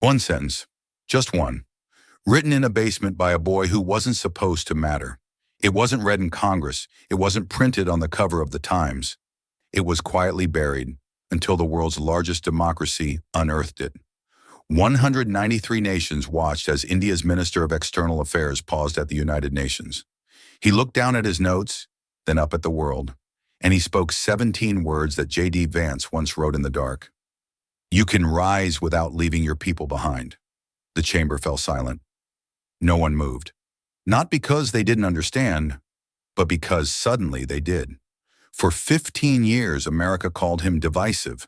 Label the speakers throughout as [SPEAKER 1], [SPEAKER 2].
[SPEAKER 1] One sentence, just one, written in a basement by a boy who wasn't supposed to matter. It wasn't read in Congress. It wasn't printed on the cover of the Times. It was quietly buried until the world's largest democracy unearthed it. 193 nations watched as India's Minister of External Affairs paused at the United Nations. He looked down at his notes, then up at the world, and he spoke 17 words that J.D. Vance once wrote in the dark. "You can rise without leaving your people behind." The chamber fell silent. No one moved. Not because they didn't understand, but because suddenly they did. For 15 years, America called him divisive.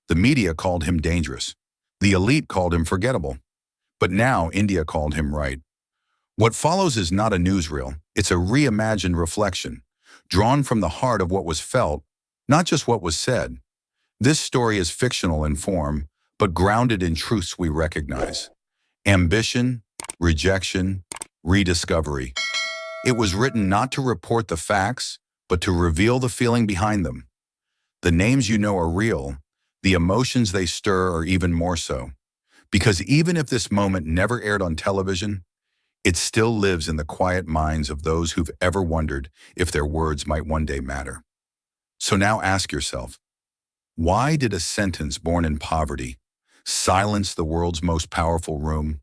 [SPEAKER 1] The media called him dangerous. The elite called him forgettable. But now India called him right. What follows is not a newsreel. It's a reimagined reflection, drawn from the heart of what was felt, not just what was said. This story is fictional in form, but grounded in truths we recognize. Ambition, rejection, rediscovery. It was written not to report the facts, but to reveal the feeling behind them. The names you know are real, the emotions they stir are even more so. Because even if this moment never aired on television, it still lives in the quiet minds of those who've ever wondered if their words might one day matter. So now ask yourself, why did a sentence born in poverty silence the world's most powerful room?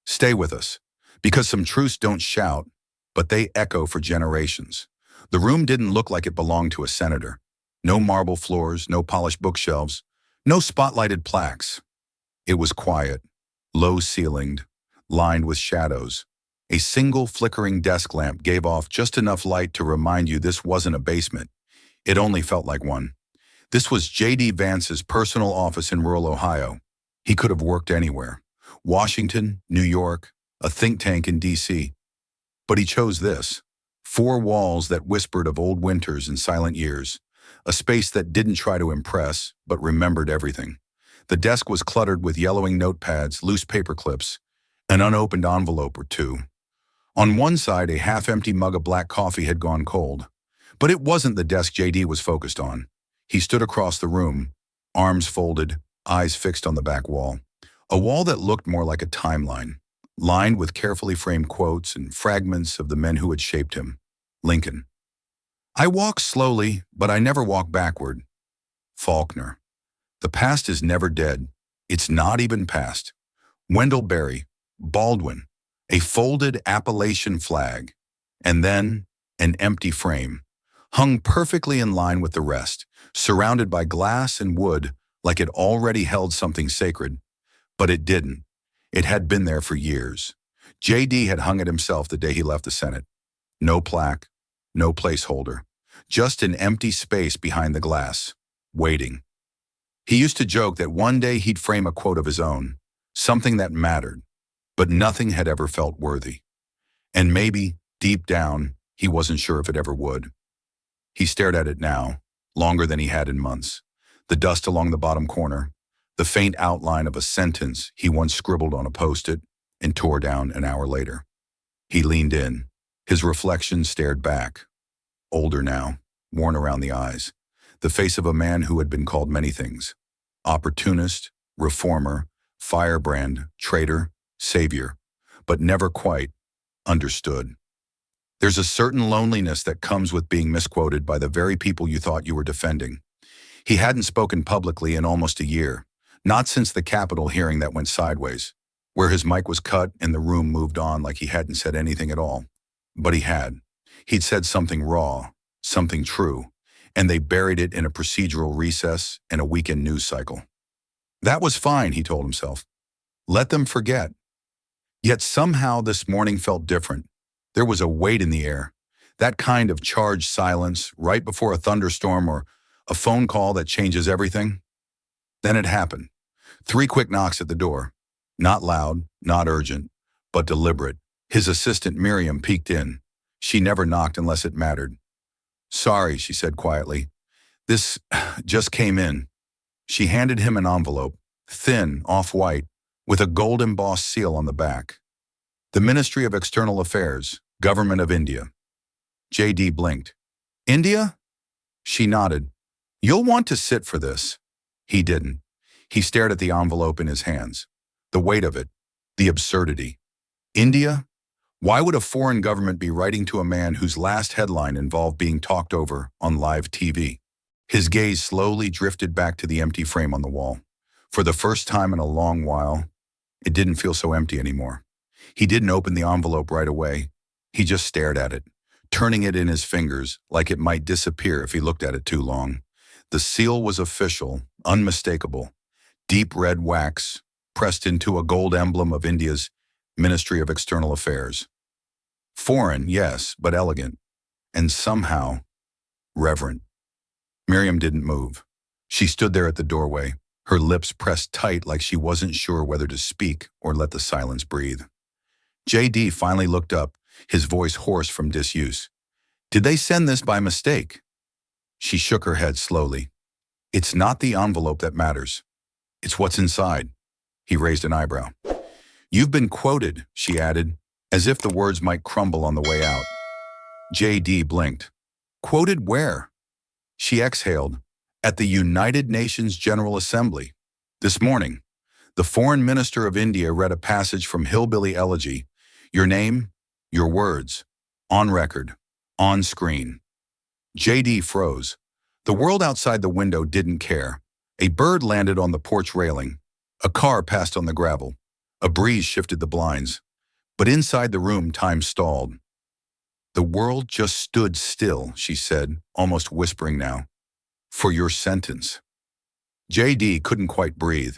[SPEAKER 1] Stay with us, because some truths don't shout, but they echo for generations. The room didn't look like it belonged to a senator. No marble floors, no polished bookshelves, no spotlighted plaques. It was quiet, low-ceilinged, lined with shadows. A single flickering desk lamp gave off just enough light to remind you this wasn't a basement. It only felt like one. This was J.D. Vance's personal office in rural Ohio. He could have worked anywhere. Washington, New York, a think tank in D.C. But he chose this. 4 walls that whispered of old winters and silent years. A space that didn't try to impress, but remembered everything. The desk was cluttered with yellowing notepads, loose paper clips, an unopened envelope or two. On one side, a half-empty mug of black coffee had gone cold. But it wasn't the desk J.D. was focused on. He stood across the room, arms folded, eyes fixed on the back wall. A wall that looked more like a timeline, lined with carefully framed quotes and fragments of the men who had shaped him. Lincoln. "I walk slowly, but I never walk backward." Faulkner. "The past is never dead. It's not even past." Wendell Berry. Baldwin. A folded Appalachian flag. And then an empty frame, hung perfectly in line with the rest, surrounded by glass and wood like it already held something sacred. But it didn't. It had been there for years. J.D. had hung it himself the day he left the Senate. No plaque, no placeholder, just an empty space behind the glass, waiting. He used to joke that one day he'd frame a quote of his own, something that mattered, but nothing had ever felt worthy. And maybe, deep down, he wasn't sure if it ever would. He stared at it now, longer than he had in months. The dust along the bottom corner, the faint outline of a sentence he once scribbled on a post-it and tore down an hour later. He leaned in. His reflection stared back. Older now, worn around the eyes. The face of a man who had been called many things. Opportunist, reformer, firebrand, traitor, savior, but never quite understood. There's a certain loneliness that comes with being misquoted by the very people you thought you were defending. He hadn't spoken publicly in almost a year, not since the Capitol hearing that went sideways, where his mic was cut and the room moved on like he hadn't said anything at all. But he had. He'd said something raw, something true, and they buried it in a procedural recess and a weekend news cycle. That was fine, he told himself. Let them forget. Yet somehow this morning felt different. There was a weight in the air, that kind of charged silence right before a thunderstorm or a phone call that changes everything. Then it happened. 3 quick knocks at the door. Not loud, not urgent, but deliberate. His assistant Miriam peeked in. She never knocked unless it mattered. "Sorry," she said quietly. "This just came in." She handed him an envelope, thin, off-white, with a gold embossed seal on the back. "The Ministry of External Affairs, Government of India." J.D. blinked. "India?" She nodded. "You'll want to sit for this." He didn't. He stared at the envelope in his hands. The weight of it. The absurdity. India? Why would a foreign government be writing to a man whose last headline involved being talked over on live TV? His gaze slowly drifted back to the empty frame on the wall. For the first time in a long while, it didn't feel so empty anymore. He didn't open the envelope right away. He just stared at it, turning it in his fingers like it might disappear if he looked at it too long. The seal was official, unmistakable, deep red wax pressed into a gold emblem of India's Ministry of External Affairs. Foreign, yes, but elegant, and somehow reverent. Miriam didn't move. She stood there at the doorway, her lips pressed tight like she wasn't sure whether to speak or let the silence breathe. JD finally looked up, his voice hoarse from disuse. "Did they send this by mistake?" She shook her head slowly. "It's not the envelope that matters. It's what's inside." He raised an eyebrow. "You've been quoted," she added, as if the words might crumble on the way out. JD blinked. "Quoted where?" She exhaled. "At the United Nations General Assembly. This morning, the Foreign Minister of India read a passage from Hillbilly Elegy. Your name, your words, on record, on screen." JD froze. The world outside the window didn't care. A bird landed on the porch railing. A car passed on the gravel. A breeze shifted the blinds. But inside the room, time stalled. "The world just stood still," she said, almost whispering now. "For your sentence." JD couldn't quite breathe.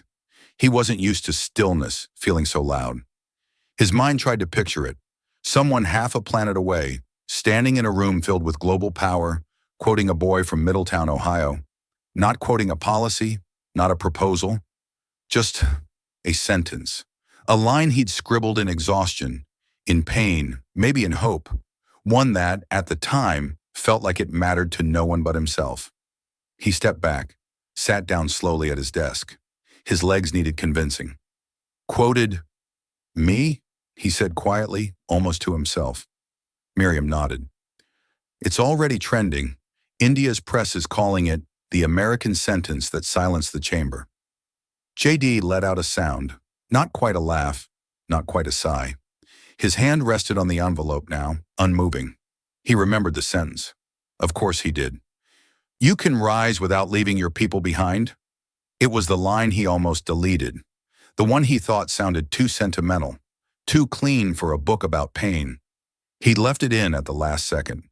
[SPEAKER 1] He wasn't used to stillness feeling so loud. His mind tried to picture it. Someone half a planet away, standing in a room filled with global power, quoting a boy from Middletown, Ohio. Not quoting a policy, not a proposal, just a sentence. A line he'd scribbled in exhaustion, in pain, maybe in hope. One that, at the time, felt like it mattered to no one but himself. He stepped back, sat down slowly at his desk. His legs needed convincing. "Quoted me?" he said quietly, almost to himself. Miriam nodded. "It's already trending. India's press is calling it the American sentence that silenced the chamber." JD let out a sound, not quite a laugh, not quite a sigh. His hand rested on the envelope now, unmoving. He remembered the sentence. Of course he did. "You can rise without leaving your people behind." It was the line he almost deleted, the one he thought sounded too sentimental, too clean for a book about pain. He'd left it in at the last second.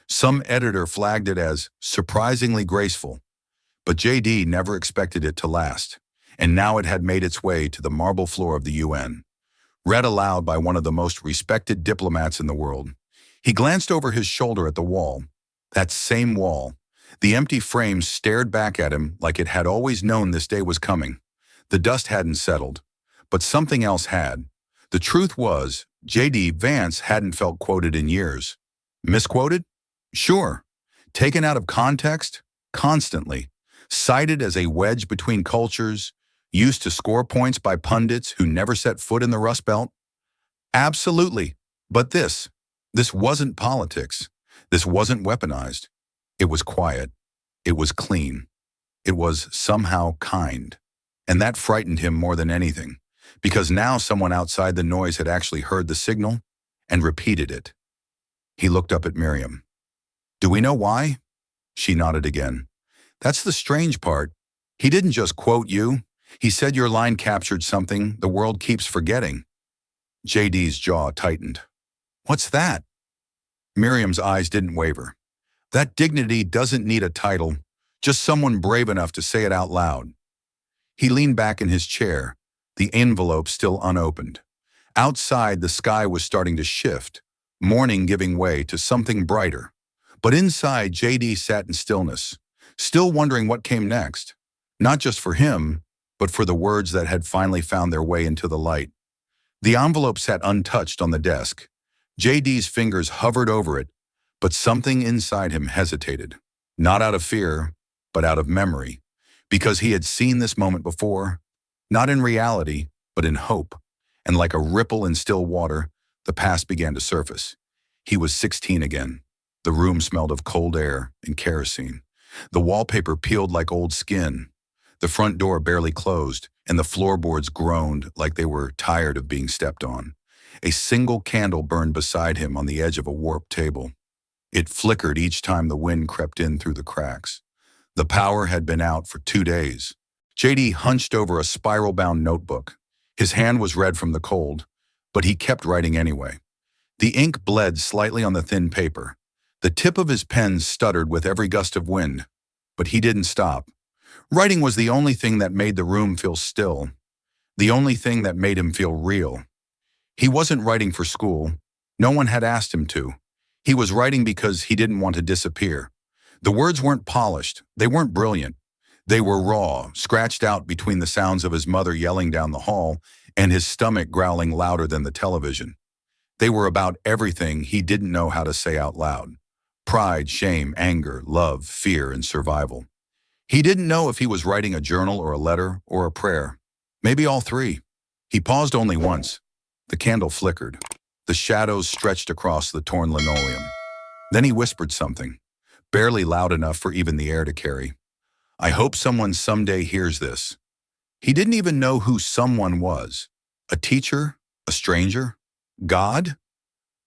[SPEAKER 1] Some editor flagged it as surprisingly graceful, but JD never expected it to last, and now it had made its way to the marble floor of the UN. Read aloud by one of the most respected diplomats in the world. He glanced over his shoulder at the wall. That same wall. The empty frame stared back at him like it had always known this day was coming. The dust hadn't settled, but something else had. The truth was, JD Vance hadn't felt quoted in years. Misquoted? Sure. Taken out of context? Constantly. Cited as a wedge between cultures, used to score points by pundits who never set foot in the Rust Belt? Absolutely. But this wasn't politics. This wasn't weaponized. It was quiet. It was clean. It was somehow kind. And that frightened him more than anything, because now someone outside the noise had actually heard the signal and repeated it. He looked up at Miriam. "Do we know why?" She nodded again. "That's the strange part. He didn't just quote you. He said your line captured something the world keeps forgetting." JD's jaw tightened. "What's that?" Miriam's eyes didn't waver. "That dignity doesn't need a title, just someone brave enough to say it out loud." He leaned back in his chair, the envelope still unopened. Outside, the sky was starting to shift, morning giving way to something brighter. But inside, JD sat in stillness, still wondering what came next, not just for him, but for the words that had finally found their way into the light. The envelope sat untouched on the desk. JD's fingers hovered over it, but something inside him hesitated, not out of fear, but out of memory, because he had seen this moment before, not in reality, but in hope. And like a ripple in still water, the past began to surface. He was 16 again. The room smelled of cold air and kerosene. The wallpaper peeled like old skin. The front door barely closed, and the floorboards groaned like they were tired of being stepped on. A single candle burned beside him on the edge of a warped table. It flickered each time the wind crept in through the cracks. The power had been out for 2 days. JD hunched over a spiral-bound notebook. His hand was red from the cold, but he kept writing anyway. The ink bled slightly on the thin paper. The tip of his pen stuttered with every gust of wind, but he didn't stop. Writing was the only thing that made the room feel still, the only thing that made him feel real. He wasn't writing for school. No one had asked him to. He was writing because he didn't want to disappear. The words weren't polished. They weren't brilliant. They were raw, scratched out between the sounds of his mother yelling down the hall and his stomach growling louder than the television. They were about everything he didn't know how to say out loud. Pride, shame, anger, love, fear, and survival. He didn't know if he was writing a journal or a letter or a prayer. Maybe all three. He paused only once. The candle flickered. The shadows stretched across the torn linoleum. Then he whispered something, barely loud enough for even the air to carry. I hope someone someday hears this. He didn't even know who someone was. A teacher? A stranger? God?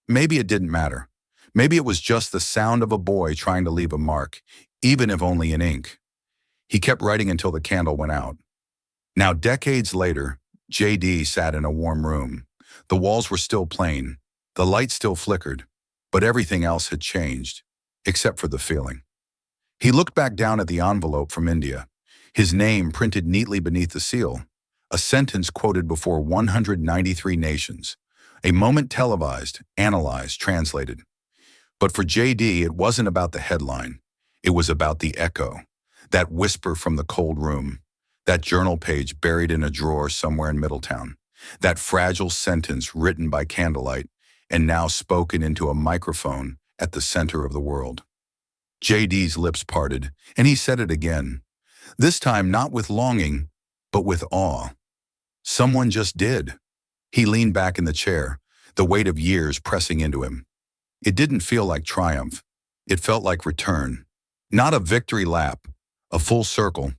[SPEAKER 1] Maybe it didn't matter. Maybe it was just the sound of a boy trying to leave a mark, even if only in ink. He kept writing until the candle went out. Now, decades later, JD sat in a warm room. The walls were still plain. The light still flickered, but everything else had changed, except for the feeling. He looked back down at the envelope from India, his name printed neatly beneath the seal, a sentence quoted before 193 nations, a moment televised, analyzed, translated. But for JD, it wasn't about the headline. It was about the echo, that whisper from the cold room, that journal page buried in a drawer somewhere in Middletown, that fragile sentence written by candlelight and now spoken into a microphone at the center of the world. JD's lips parted, and he said it again, this time not with longing, but with awe. Someone just did. He leaned back in the chair, the weight of years pressing into him. It didn't feel like triumph. It felt like return. Not a victory lap, a full circle.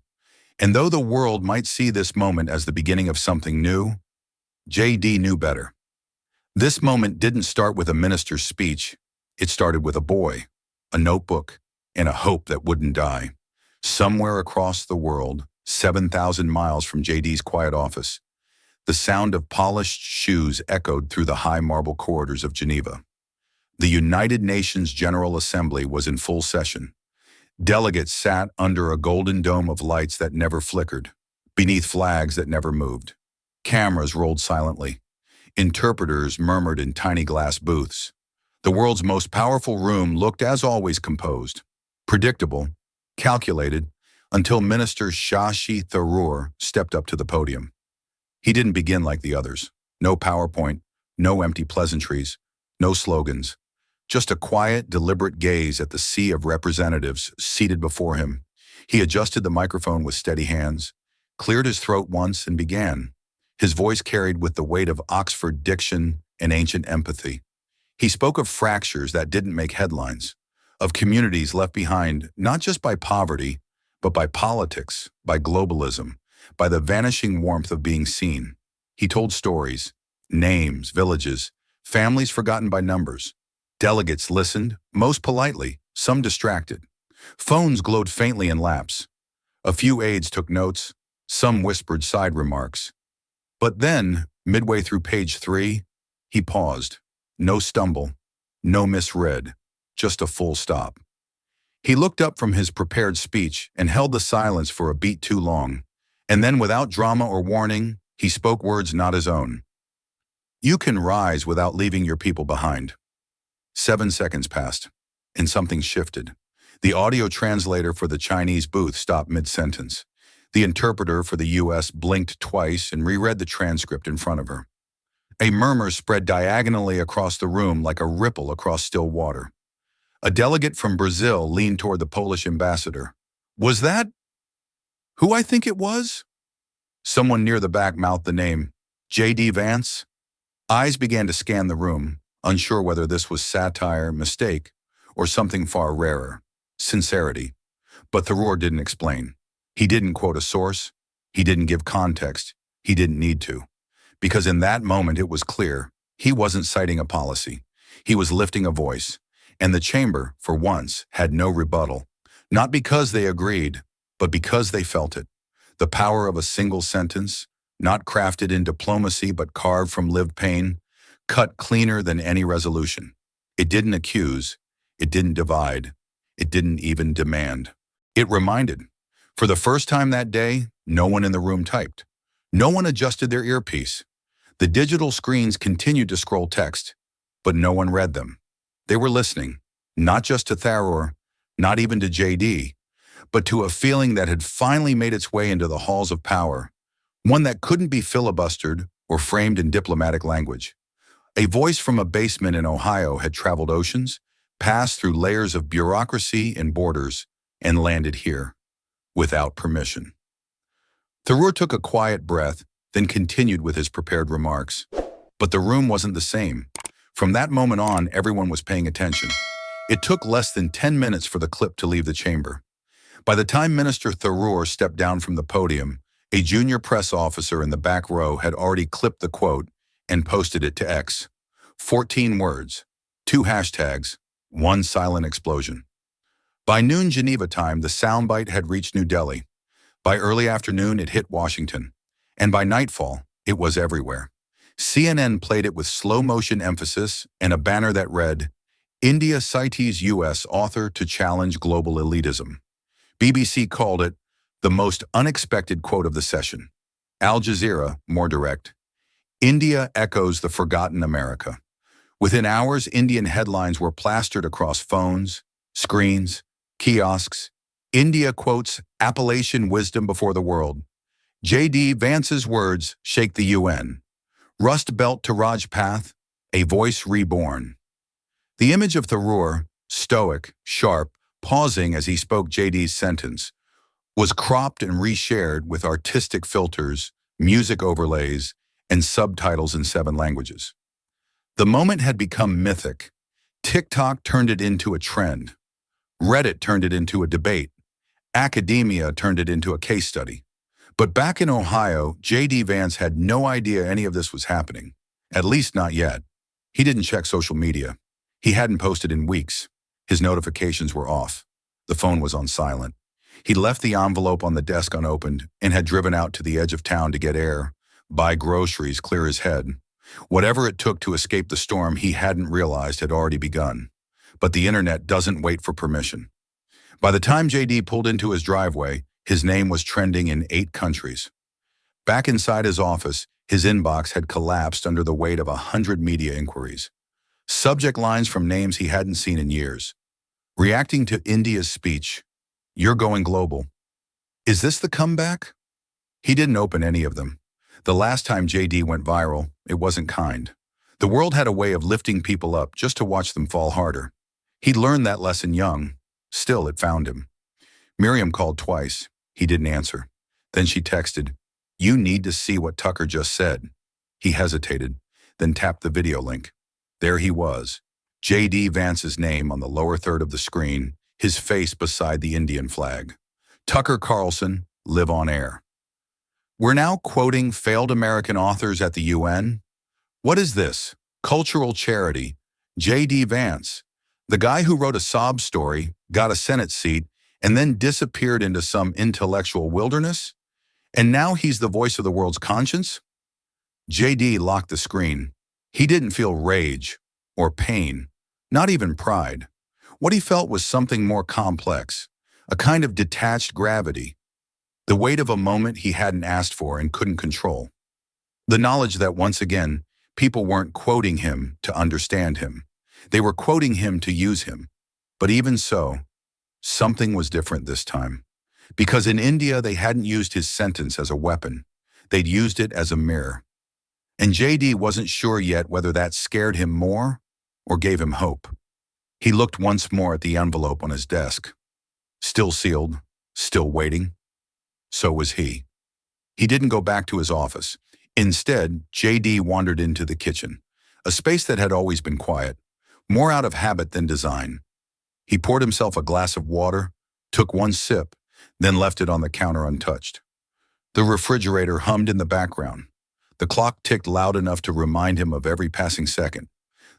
[SPEAKER 1] And though the world might see this moment as the beginning of something new, JD knew better. This moment didn't start with a minister's speech. It started with a boy, a notebook, and a hope that wouldn't die. Somewhere across the world, 7,000 miles from JD's quiet office, the sound of polished shoes echoed through the high marble corridors of Geneva. The United Nations General Assembly was in full session. Delegates sat under a golden dome of lights that never flickered, beneath flags that never moved. Cameras rolled silently. Interpreters murmured in tiny glass booths. The world's most powerful room looked as always composed, predictable, calculated, until Minister Shashi Tharoor stepped up to the podium. He didn't begin like the others. No PowerPoint, no empty pleasantries, no slogans. Just a quiet, deliberate gaze at the sea of representatives seated before him. He adjusted the microphone with steady hands, cleared his throat once, and began. His voice carried with the weight of Oxford diction and ancient empathy. He spoke of fractures that didn't make headlines, of communities left behind not just by poverty, but by politics, by globalism, by the vanishing warmth of being seen. He told stories, names, villages, families forgotten by numbers. Delegates listened, most politely, some distracted. Phones glowed faintly in laps. A few aides took notes, some whispered side remarks. But then, midway through page 3, he paused. No stumble, no misread, just a full stop. He looked up from his prepared speech and held the silence for a beat too long. And then, without drama or warning, he spoke words not his own. You can rise without leaving your people behind. 7 seconds passed, and something shifted. The audio translator for the Chinese booth stopped mid-sentence. The interpreter for the U.S. blinked twice and reread the transcript in front of her. A murmur spread diagonally across the room like a ripple across still water. A delegate from Brazil leaned toward the Polish ambassador. Was that who I think it was? Someone near the back mouthed the name, J.D. Vance. Eyes began to scan the room, unsure whether this was satire, mistake, or something far rarer, sincerity. But Tharoor didn't explain. He didn't quote a source. He didn't give context. He didn't need to. Because in that moment it was clear he wasn't citing a policy. He was lifting a voice. And the chamber, for once, had no rebuttal. Not because they agreed, but because they felt it. The power of a single sentence, not crafted in diplomacy but carved from lived pain, cut cleaner than any resolution. It didn't accuse. It didn't divide. It didn't even demand. It reminded. For the first time that day, no one in the room typed. No one adjusted their earpiece. The digital screens continued to scroll text, but no one read them. They were listening, not just to Tharor, not even to JD, but to a feeling that had finally made its way into the halls of power, one that couldn't be filibustered or framed in diplomatic language. A voice from a basement in Ohio had traveled oceans, passed through layers of bureaucracy and borders, and landed here, without permission. Tharur took a quiet breath, then continued with his prepared remarks. But the room wasn't the same. From that moment on, everyone was paying attention. It took less than 10 minutes for the clip to leave the chamber. By the time Minister Tharur stepped down from the podium, a junior press officer in the back row had already clipped the quote and posted it to X. 14 words, 2 hashtags, 1 silent explosion. By noon Geneva time, the soundbite had reached New Delhi. By early afternoon, it hit Washington. And by nightfall, it was everywhere. CNN played it with slow-motion emphasis and a banner that read, "India cites U.S. author to challenge global elitism." BBC called it the most unexpected quote of the session. Al Jazeera, more direct, "India echoes the forgotten America." Within hours, Indian headlines were plastered across phones, screens, kiosks. India quotes Appalachian wisdom before the world. J.D. Vance's words shake the UN. Rust Belt to Rajpath, a voice reborn. The image of Tharur, stoic, sharp, pausing as he spoke J.D.'s sentence, was cropped and reshared with artistic filters, music overlays, and subtitles in 7 languages. The moment had become mythic. TikTok turned it into a trend. Reddit turned it into a debate. Academia turned it into a case study. But back in Ohio, J.D. Vance had no idea any of this was happening. At least not yet. He didn't check social media. He hadn't posted in weeks. His notifications were off. The phone was on silent. He left the envelope on the desk unopened and had driven out to the edge of town to get air, buy groceries, clear his head. Whatever it took to escape the storm he hadn't realized had already begun. But the internet doesn't wait for permission. By the time JD pulled into his driveway, his name was trending in 8 countries. Back inside his office, his inbox had collapsed under the weight of 100 media inquiries. Subject lines from names he hadn't seen in years. Reacting to India's speech, "You're going global. Is this the comeback?" He didn't open any of them. The last time JD went viral, it wasn't kind. The world had a way of lifting people up just to watch them fall harder. He'd learned that lesson young. Still, it found him. Miriam called twice. He didn't answer. Then she texted, "You need to see what Tucker just said." He hesitated, then tapped the video link. There he was, J.D. Vance's name on the lower third of the screen, his face beside the Indian flag. Tucker Carlson, live on air. "We're now quoting failed American authors at the UN? What is this? Cultural charity. J.D. Vance, the guy who wrote a sob story, got a Senate seat, and then disappeared into some intellectual wilderness? And now he's the voice of the world's conscience?" JD locked the screen. He didn't feel rage or pain, not even pride. What he felt was something more complex, a kind of detached gravity, the weight of a moment he hadn't asked for and couldn't control. The knowledge that once again, people weren't quoting him to understand him. They were quoting him to use him. But even so, something was different this time. Because in India, they hadn't used his sentence as a weapon. They'd used it as a mirror. And JD wasn't sure yet whether that scared him more or gave him hope. He looked once more at the envelope on his desk. Still sealed, still waiting. So was he. He didn't go back to his office. Instead, JD wandered into the kitchen, a space that had always been quiet, more out of habit than design. He poured himself a glass of water, took one sip, then left it on the counter untouched. The refrigerator hummed in the background. The clock ticked loud enough to remind him of every passing second.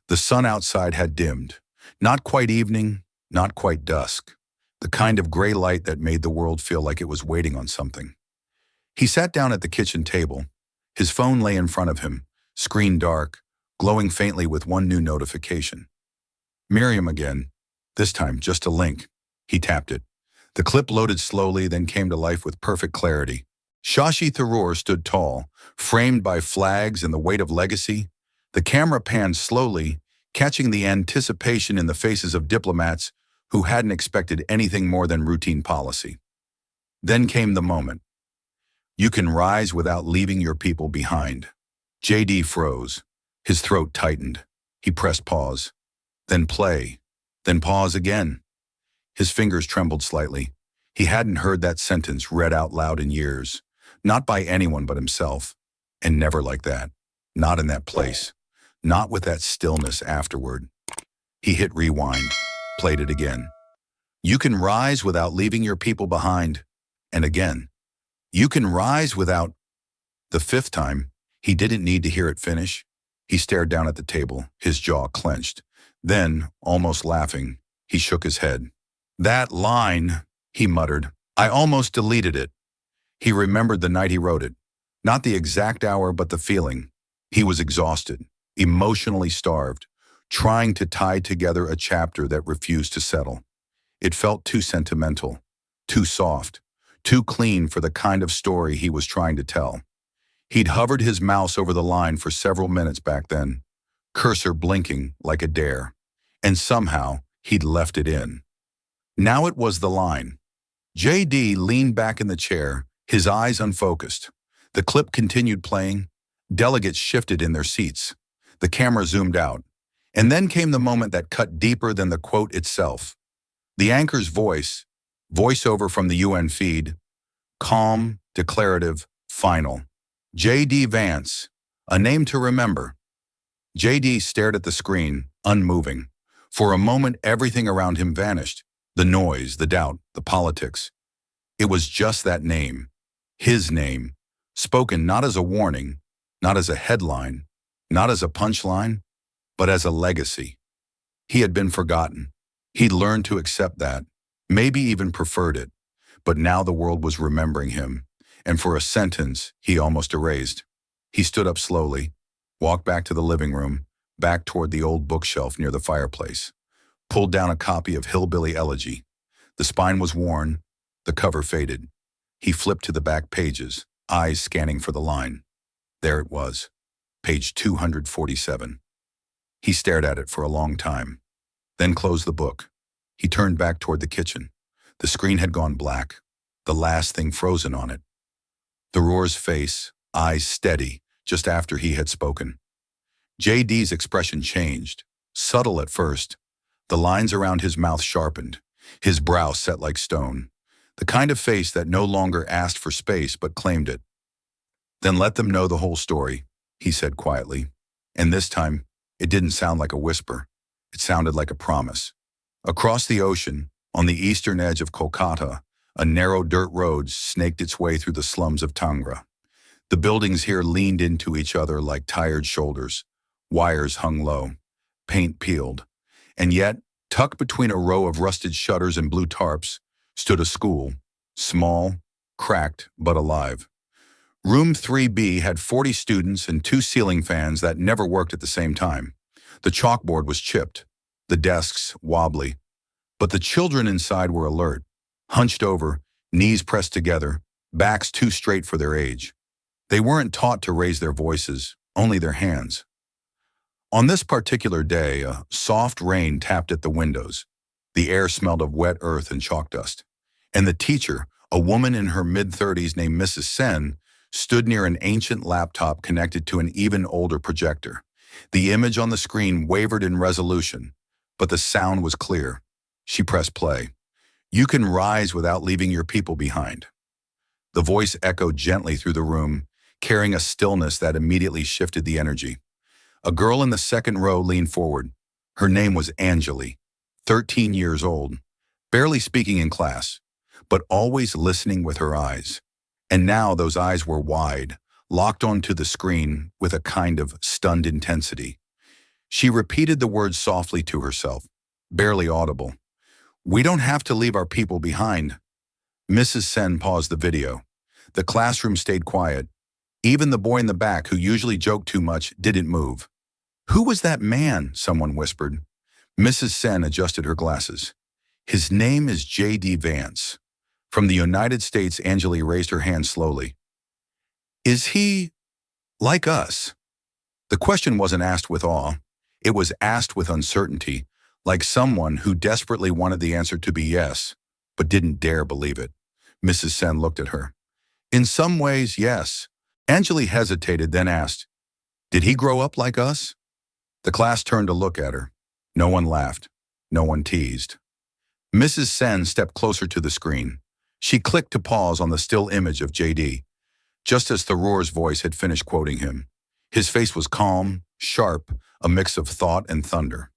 [SPEAKER 1] The sun outside had dimmed. Not quite evening, not quite dusk. The kind of gray light that made the world feel like it was waiting on something. He sat down at the kitchen table. His phone lay in front of him, screen dark, glowing faintly with one new notification. Miriam again. This time, just a link. He tapped it. The clip loaded slowly, then came to life with perfect clarity. Shashi Tharoor stood tall, framed by flags and the weight of legacy. The camera panned slowly, catching the anticipation in the faces of diplomats who hadn't expected anything more than routine policy. Then came the moment. You can rise without leaving your people behind. JD froze. His throat tightened. He pressed pause. Then play. Then pause again. His fingers trembled slightly. He hadn't heard that sentence read out loud in years. Not by anyone but himself. And never like that. Not in that place. Not with that stillness afterward. He hit rewind. Played it again. You can rise without leaving your people behind. And again. You can rise without... The fifth time, he didn't need to hear it finish. He stared down at the table, his jaw clenched. Then, almost laughing, he shook his head. That line, he muttered. I almost deleted it. He remembered the night he wrote it. Not the exact hour, but the feeling. He was exhausted, emotionally starved, trying to tie together a chapter that refused to settle. It felt too sentimental, too soft, too clean for the kind of story he was trying to tell. He'd hovered his mouse over the line for several minutes back then, cursor blinking like a dare, and somehow he'd left it in. Now it was the line. JD leaned back in the chair, his eyes unfocused. The clip continued playing. Delegates shifted in their seats. The camera zoomed out. And then came the moment that cut deeper than the quote itself. The anchor's voice, voiceover from the UN feed, calm, declarative, final. J.D. Vance, a name to remember. J.D. stared at the screen, unmoving. For a moment, everything around him vanished. The noise, the doubt, the politics. It was just that name. His name. Spoken not as a warning, not as a headline, not as a punchline, but as a legacy. He had been forgotten. He'd learned to accept that, maybe even preferred it. But now the world was remembering him, and for a sentence he almost erased. He stood up slowly, walked back to the living room, back toward the old bookshelf near the fireplace, pulled down a copy of Hillbilly Elegy. The spine was worn, the cover faded. He flipped to the back pages, eyes scanning for the line. There it was, page 247. He stared at it for a long time, then closed the book. He turned back toward the kitchen. The screen had gone black, the last thing frozen on it. Tharoor's face, eyes steady, just after he had spoken. JD's expression changed, subtle at first. The lines around his mouth sharpened, his brow set like stone. The kind of face that no longer asked for space but claimed it. Then let them know the whole story, he said quietly. And this time, it didn't sound like a whisper. It sounded like a promise. Across the ocean, on the eastern edge of Kolkata, a narrow dirt road snaked its way through the slums of Tangra. The buildings here leaned into each other like tired shoulders. Wires hung low, paint peeled. And yet, tucked between a row of rusted shutters and blue tarps, stood a school, small, cracked, but alive. Room 3B had 40 students and 2 ceiling fans that never worked at the same time. The chalkboard was chipped, the desks wobbly, but the children inside were alert, hunched over, knees pressed together, backs too straight for their age. They weren't taught to raise their voices, only their hands. On this particular day, a soft rain tapped at the windows. The air smelled of wet earth and chalk dust. And the teacher, a woman in her mid-30s named Mrs. Sen, stood near an ancient laptop connected to an even older projector. The image on the screen wavered in resolution, but the sound was clear. She pressed play. You can rise without leaving your people behind. The voice echoed gently through the room, carrying a stillness that immediately shifted the energy. A girl in the second row leaned forward. Her name was Anjali, 13 years old, barely speaking in class, but always listening with her eyes. And now those eyes were wide, locked onto the screen with a kind of stunned intensity. She repeated the words softly to herself, barely audible. "We don't have to leave our people behind." Mrs. Sen paused the video. The classroom stayed quiet. Even the boy in the back, who usually joked too much, didn't move. "Who was that man?" someone whispered. Mrs. Sen adjusted her glasses. "His name is J.D. Vance." From the United States, Anjali raised her hand slowly. "Is he like us?" The question wasn't asked with awe. It was asked with uncertainty, like someone who desperately wanted the answer to be yes, but didn't dare believe it. Mrs. Sen looked at her. "In some ways, yes." Anjali hesitated, then asked, "Did he grow up like us?" The class turned to look at her. No one laughed. No one teased. Mrs. Sen stepped closer to the screen. She clicked to pause on the still image of J.D. just as Tharoor's voice had finished quoting him. His face was calm, sharp, a mix of thought and thunder.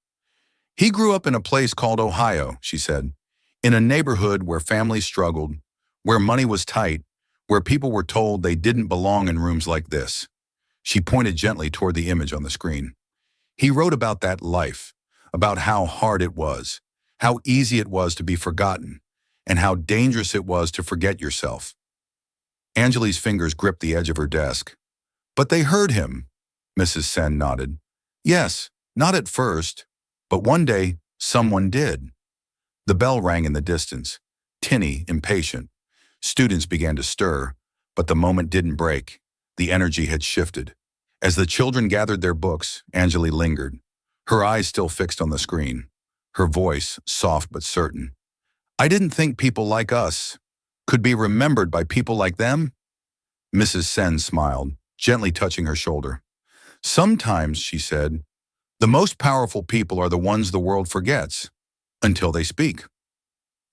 [SPEAKER 1] "He grew up in a place called Ohio," she said, "in a neighborhood where families struggled, where money was tight, where people were told they didn't belong in rooms like this." She pointed gently toward the image on the screen. "He wrote about that life, about how hard it was, how easy it was to be forgotten, and how dangerous it was to forget yourself." Anjali's fingers gripped the edge of her desk. "But they heard him." Mrs. Sen nodded. "Yes, not at first, but one day someone did." The bell rang in the distance, tinny, impatient. Students began to stir, but the moment didn't break. The energy had shifted. As the children gathered their books, Anjali lingered, her eyes still fixed on the screen, her voice soft but certain. "I didn't think people like us could be remembered by people like them." Mrs. Sen smiled, gently touching her shoulder. "Sometimes," she said, "the most powerful people are the ones the world forgets, until they speak."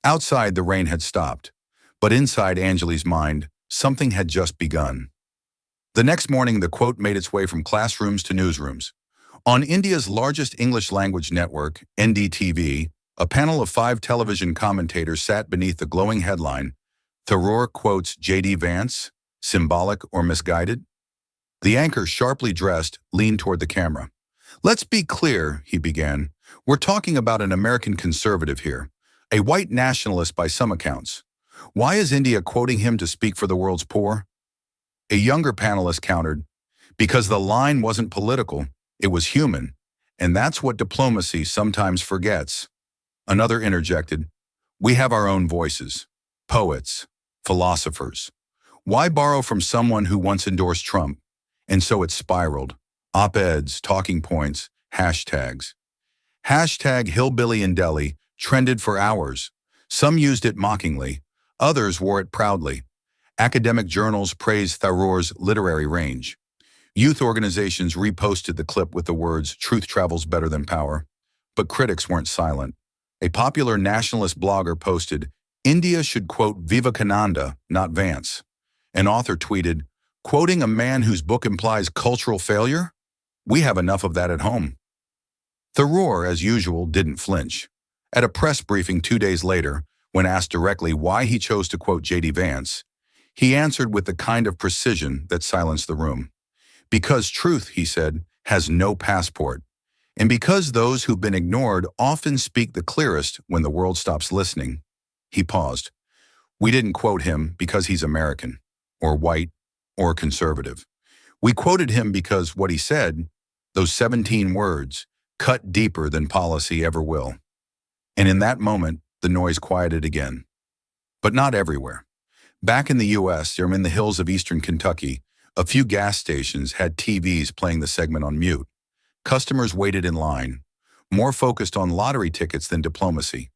[SPEAKER 1] Outside, the rain had stopped, but inside Anjali's mind, something had just begun. The next morning, the quote made its way from classrooms to newsrooms. On India's largest English-language network, NDTV, a panel of 5 television commentators sat beneath the glowing headline, "Tharoor quotes J.D. Vance, symbolic or misguided?" The anchor, sharply dressed, leaned toward the camera. "Let's be clear," he began. "We're talking about an American conservative here, a white nationalist by some accounts. Why is India quoting him to speak for the world's poor?" A younger panelist countered, "Because the line wasn't political, it was human, and that's what diplomacy sometimes forgets." Another interjected, "We have our own voices, poets, philosophers. Why borrow from someone who once endorsed Trump?" And so it spiraled. Op-eds, talking points, hashtags. Hashtag Hillbilly in Delhi trended for hours. Some used it mockingly, others wore it proudly. Academic journals praised Tharoor's literary range. Youth organizations reposted the clip with the words, "Truth travels better than power." But critics weren't silent. A popular nationalist blogger posted, "India should quote Vivekananda, not Vance." An author tweeted, "Quoting a man whose book implies cultural failure? We have enough of that at home." Tharoor, as usual, didn't flinch. At a press briefing 2 days later, when asked directly why he chose to quote J.D. Vance, he answered with the kind of precision that silenced the room. "Because truth," he said, "has no passport. And because those who've been ignored often speak the clearest when the world stops listening." He paused. "We didn't quote him because he's American, or white, or conservative. We quoted him because what he said, those 17 words, cut deeper than policy ever will." And in that moment, the noise quieted again. But not everywhere. Back in the U.S., in the hills of eastern Kentucky, a few gas stations had TVs playing the segment on mute. Customers waited in line, more focused on lottery tickets than diplomacy.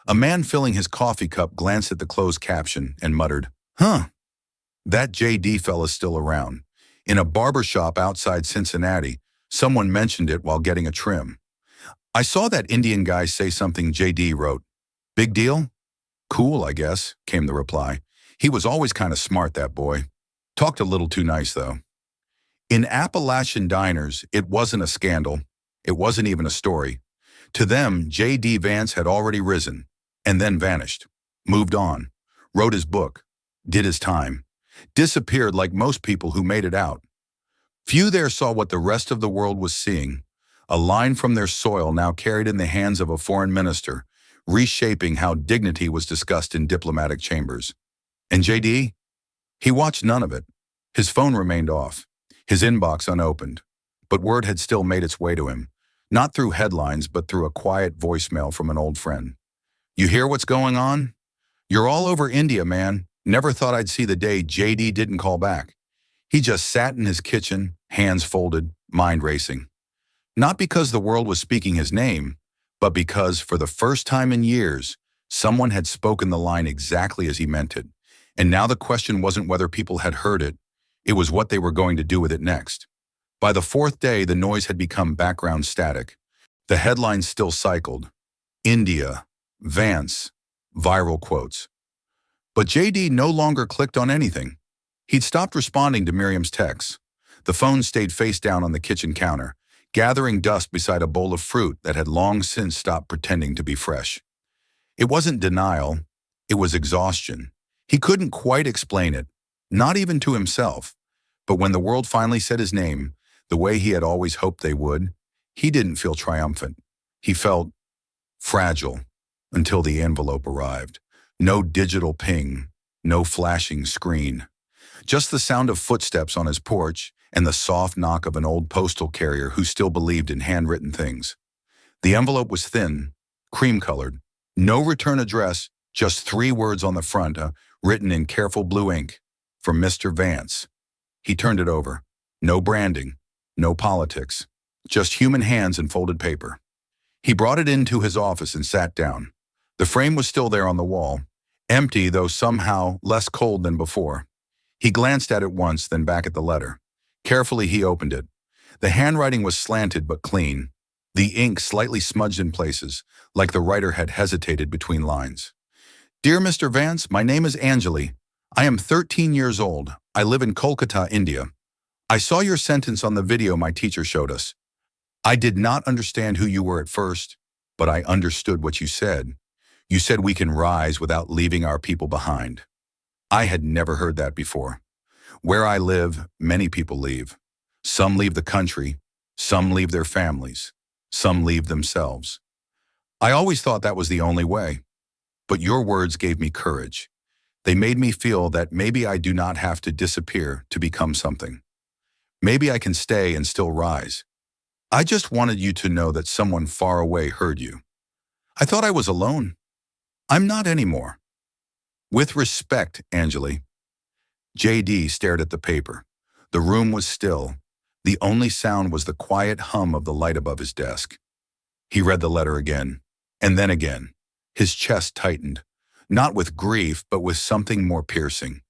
[SPEAKER 1] A man filling his coffee cup glanced at the closed caption and muttered, "Huh, that J.D. fella's still around." In a barber shop outside Cincinnati, someone mentioned it while getting a trim. "I saw that Indian guy say something," J.D. wrote. "Big deal?" "Cool, I guess," came the reply. "He was always kind of smart, that boy. Talked a little too nice, though." In Appalachian diners, it wasn't a scandal. It wasn't even a story. To them, J.D. Vance had already risen, and then vanished, moved on, wrote his book, did his time. disappeared like most people who made it out. Few there saw what the rest of the world was seeing, a line from their soil now carried in the hands of a foreign minister, reshaping how dignity was discussed in diplomatic chambers. And JD? He watched none of it. His phone remained off, his inbox unopened. But word had still made its way to him, not through headlines but through a quiet voicemail from an old friend. "You hear what's going on? You're all over India, man. Never thought I'd see the day JD didn't call back." He just sat in his kitchen, hands folded, mind racing. Not because the world was speaking his name, but because, for the first time in years, someone had spoken the line exactly as he meant it. And now the question wasn't whether people had heard it was what they were going to do with it next. By the fourth day, the noise had become background static. The headlines still cycled. India, Vance, viral quotes. But JD no longer clicked on anything. He'd stopped responding to Miriam's texts. The phone stayed face down on the kitchen counter, gathering dust beside a bowl of fruit that had long since stopped pretending to be fresh. It wasn't denial, it was exhaustion. He couldn't quite explain it, not even to himself. But when the world finally said his name, the way he had always hoped they would, he didn't feel triumphant. He felt fragile until the envelope arrived. No digital ping, no flashing screen. Just the sound of footsteps on his porch and the soft knock of an old postal carrier who still believed in handwritten things. The envelope was thin, cream-colored. No return address, just 3 words on the front, written in careful blue ink, from Mr. Vance. He turned it over. No branding, no politics, just human hands and folded paper. He brought it into his office and sat down. The frame was still there on the wall, empty though somehow less cold than before. He glanced at it once, then back at the letter. Carefully he opened it. The handwriting was slanted but clean, the ink slightly smudged in places, like the writer had hesitated between lines. "Dear Mr. Vance, my name is Anjali. I am 13 years old. I live in Kolkata, India. I saw your sentence on the video my teacher showed us. I did not understand who you were at first, but I understood what you said. You said we can rise without leaving our people behind." I had never heard that before. Where I live, many people leave. Some leave the country, some leave their families, some leave themselves. I always thought that was the only way. But your words gave me courage. They made me feel that maybe I do not have to disappear to become something. Maybe I can stay and still rise. I just wanted you to know that someone far away heard you. I thought I was alone. I'm not anymore. With respect, Anjali. JD stared at the paper. The room was still. The only sound was the quiet hum of the light above his desk. He read the letter again, and then again. His chest tightened, not with grief, but with something more piercing.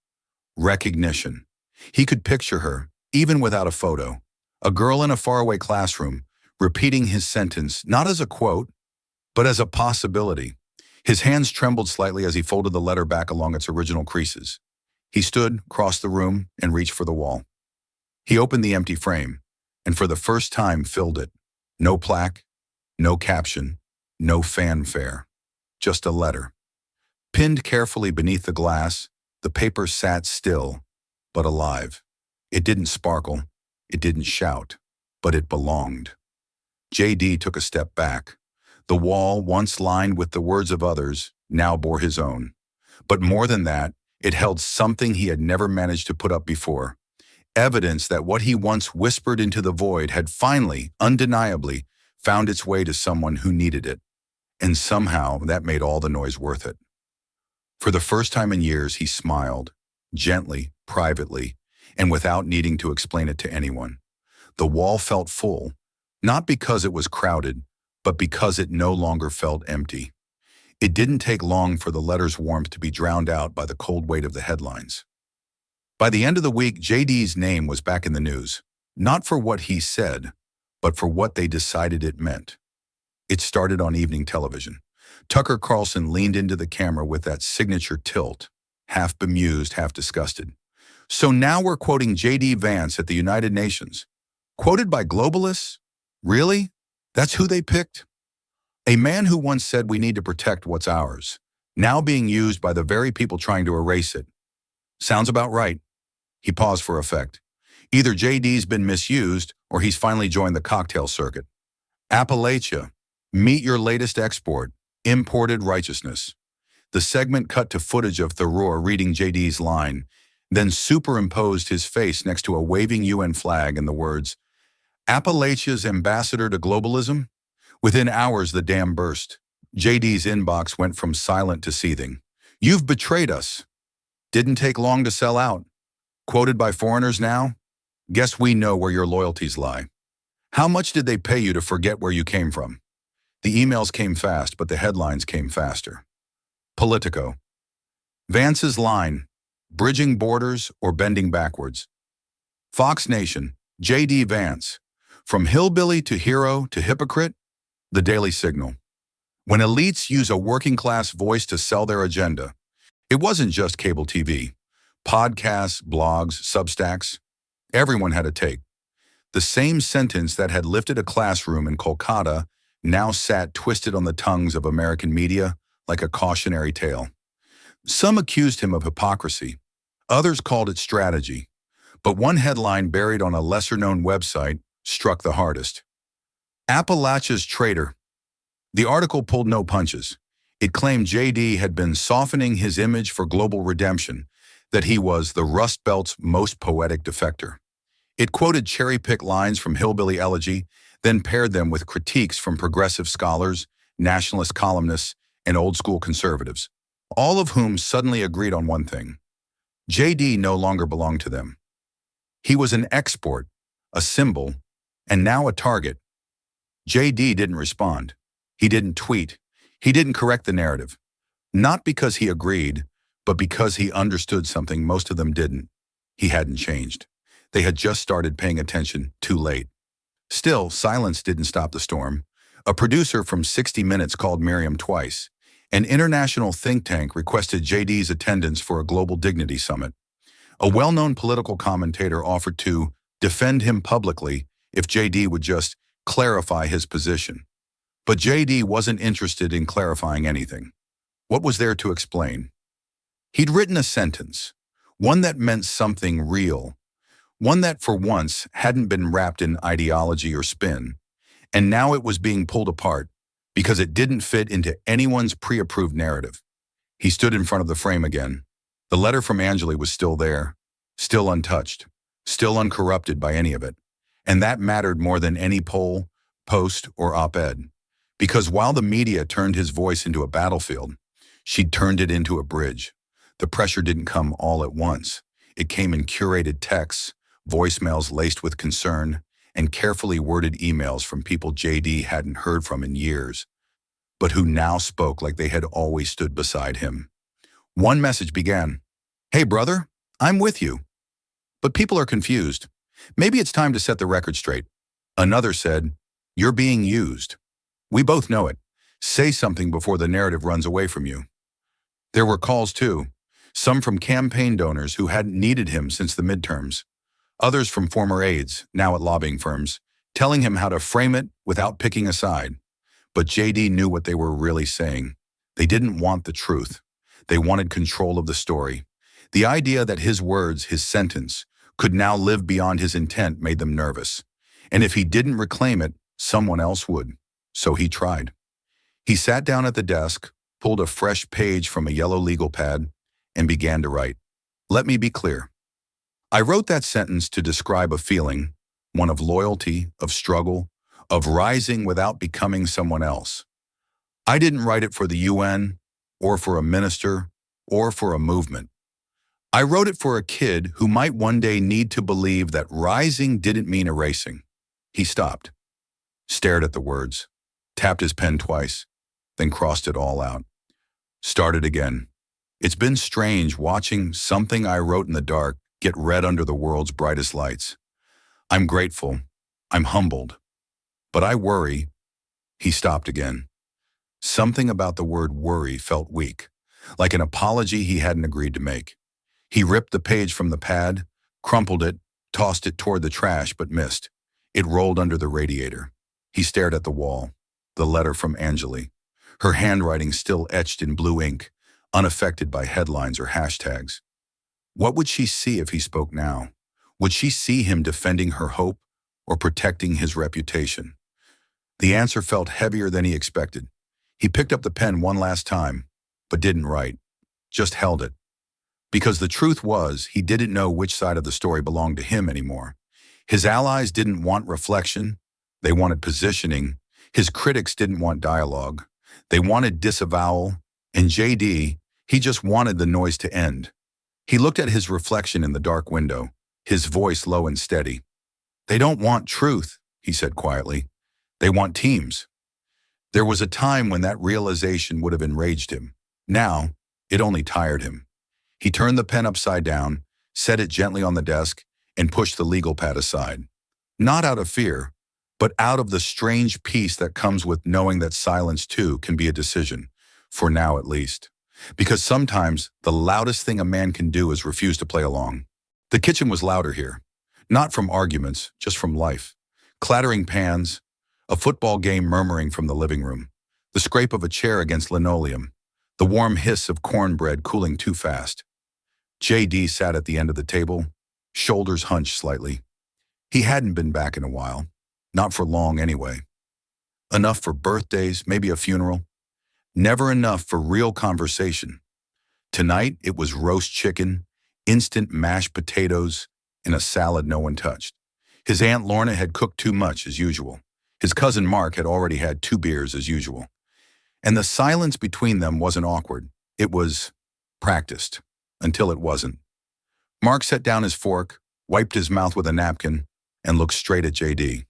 [SPEAKER 1] Recognition. He could picture her, even without a photo. A girl in a faraway classroom, repeating his sentence, not as a quote, but as a possibility. His hands trembled slightly as he folded the letter back along its original creases. He stood, crossed the room, and reached for the wall. He opened the empty frame, and for the first time filled it. No plaque, no caption, no fanfare. Just a letter. Pinned carefully beneath the glass, the paper sat still, but alive. It didn't sparkle, it didn't shout, but it belonged. JD took a step back. The wall, once lined with the words of others, now bore his own. But more than that, it held something he had never managed to put up before. Evidence that what he once whispered into the void had finally, undeniably, found its way to someone who needed it. And somehow that made all the noise worth it. For the first time in years, he smiled, gently, privately, and without needing to explain it to anyone. The wall felt full, not because it was crowded, but because it no longer felt empty. It didn't take long for the letter's warmth to be drowned out by the cold weight of the headlines. By the end of the week, JD's name was back in the news, not for what he said, but for what they decided it meant. It started on evening television. Tucker Carlson leaned into the camera with that signature tilt, half bemused, half disgusted. "So now we're quoting JD Vance at the United Nations. Quoted by globalists? Really? That's who they picked? A man who once said we need to protect what's ours, now being used by the very people trying to erase it. Sounds about right." He paused for effect. Either JD's been misused or he's finally joined the cocktail circuit. Appalachia. Meet your latest export. Imported righteousness. The segment cut to footage of Thoreau reading JD's line, then superimposed his face next to a waving UN flag and the words, Appalachia's ambassador to globalism? Within hours, the dam burst. JD's inbox went from silent to seething. You've betrayed us. Didn't take long to sell out. Quoted by foreigners now? Guess we know where your loyalties lie. How much did they pay you to forget where you came from? The emails came fast, but the headlines came faster. Politico. Vance's line, bridging borders or bending backwards. Fox Nation, J.D. Vance, from hillbilly to hero to hypocrite, the Daily Signal. When elites use a working-class voice to sell their agenda, it wasn't just cable TV. Podcasts, blogs, Substacks, everyone had a take. The same sentence that had lifted a classroom in Kolkata now sat twisted on the tongues of American media like a cautionary tale. Some accused him of hypocrisy. Others called it strategy. But one headline buried on a lesser-known website struck the hardest. Appalachia's traitor. The article pulled no punches. It claimed JD had been softening his image for global redemption, that he was the Rust Belt's most poetic defector. It quoted cherry-picked lines from Hillbilly Elegy, then paired them with critiques from progressive scholars, nationalist columnists, and old-school conservatives, all of whom suddenly agreed on one thing. JD no longer belonged to them. He was an export, a symbol, and now a target. JD didn't respond. He didn't tweet. He didn't correct the narrative. Not because he agreed, but because he understood something most of them didn't. He hadn't changed. They had just started paying attention too late. Still, silence didn't stop the storm. A producer from 60 Minutes called Miriam twice. An international think tank requested JD's attendance for a global dignity summit. A well-known political commentator offered to defend him publicly if JD would just clarify his position. But JD wasn't interested in clarifying anything. What was there to explain? He'd written a sentence, one that meant something real, one that for once hadn't been wrapped in ideology or spin, and now it was being pulled apart because it didn't fit into anyone's pre-approved narrative. He stood in front of the frame again. The letter from Angeli was still there, still untouched, still uncorrupted by any of it. And that mattered more than any poll, post, or op-ed. Because while the media turned his voice into a battlefield, she'd turned it into a bridge. The pressure didn't come all at once. It came in curated texts, voicemails laced with concern, and carefully worded emails from people JD hadn't heard from in years, but who now spoke like they had always stood beside him. One message began, "Hey brother, I'm with you." But people are confused. Maybe it's time to set the record straight. Another said, "You're being used. We both know it. Say something before the narrative runs away from you." There were calls too, some from campaign donors who hadn't needed him since the midterms, others from former aides, now at lobbying firms, telling him how to frame it without picking a side. But JD knew what they were really saying. They didn't want the truth. They wanted control of the story. The idea that his words, his sentence, could now live beyond his intent made them nervous. And if he didn't reclaim it, someone else would. So he tried. He sat down at the desk, pulled a fresh page from a yellow legal pad, and began to write. Let me be clear. I wrote that sentence to describe a feeling, one of loyalty, of struggle, of rising without becoming someone else. I didn't write it for the UN, or for a minister, or for a movement. I wrote it for a kid who might one day need to believe that rising didn't mean erasing. He stopped, stared at the words, tapped his pen twice, then crossed it all out. Started again. It's been strange watching something I wrote in the dark get read under the world's brightest lights. I'm grateful. I'm humbled. But I worry. He stopped again. Something about the word worry felt weak, like an apology he hadn't agreed to make. He ripped the page from the pad, crumpled it, tossed it toward the trash, but missed. It rolled under the radiator. He stared at the wall, the letter from Angeli, her handwriting still etched in blue ink, unaffected by headlines or hashtags. What would she see if he spoke now? Would she see him defending her hope or protecting his reputation? The answer felt heavier than he expected. He picked up the pen one last time, but didn't write, just held it. Because the truth was, he didn't know which side of the story belonged to him anymore. His allies didn't want reflection, they wanted positioning. His critics didn't want dialogue, they wanted disavowal. And JD, he just wanted the noise to end. He looked at his reflection in the dark window, his voice low and steady. They don't want truth, he said quietly. They want teams. There was a time when that realization would have enraged him. Now, it only tired him. He turned the pen upside down, set it gently on the desk, and pushed the legal pad aside. Not out of fear, but out of the strange peace that comes with knowing that silence too can be a decision, for now at least. Because sometimes the loudest thing a man can do is refuse to play along. The kitchen was louder here, not from arguments, just from life. Clattering pans, a football game murmuring from the living room, the scrape of a chair against linoleum, the warm hiss of cornbread cooling too fast. JD sat at the end of the table, shoulders hunched slightly. He hadn't been back in a while, not for long anyway. Enough for birthdays, maybe a funeral. Never enough for real conversation. Tonight, it was roast chicken, instant mashed potatoes, and a salad no one touched. His Aunt Lorna had cooked too much as usual. His cousin Mark had already had 2 beers as usual. And the silence between them wasn't awkward. It was practiced, until it wasn't. Mark set down his fork, wiped his mouth with a napkin, and looked straight at JD.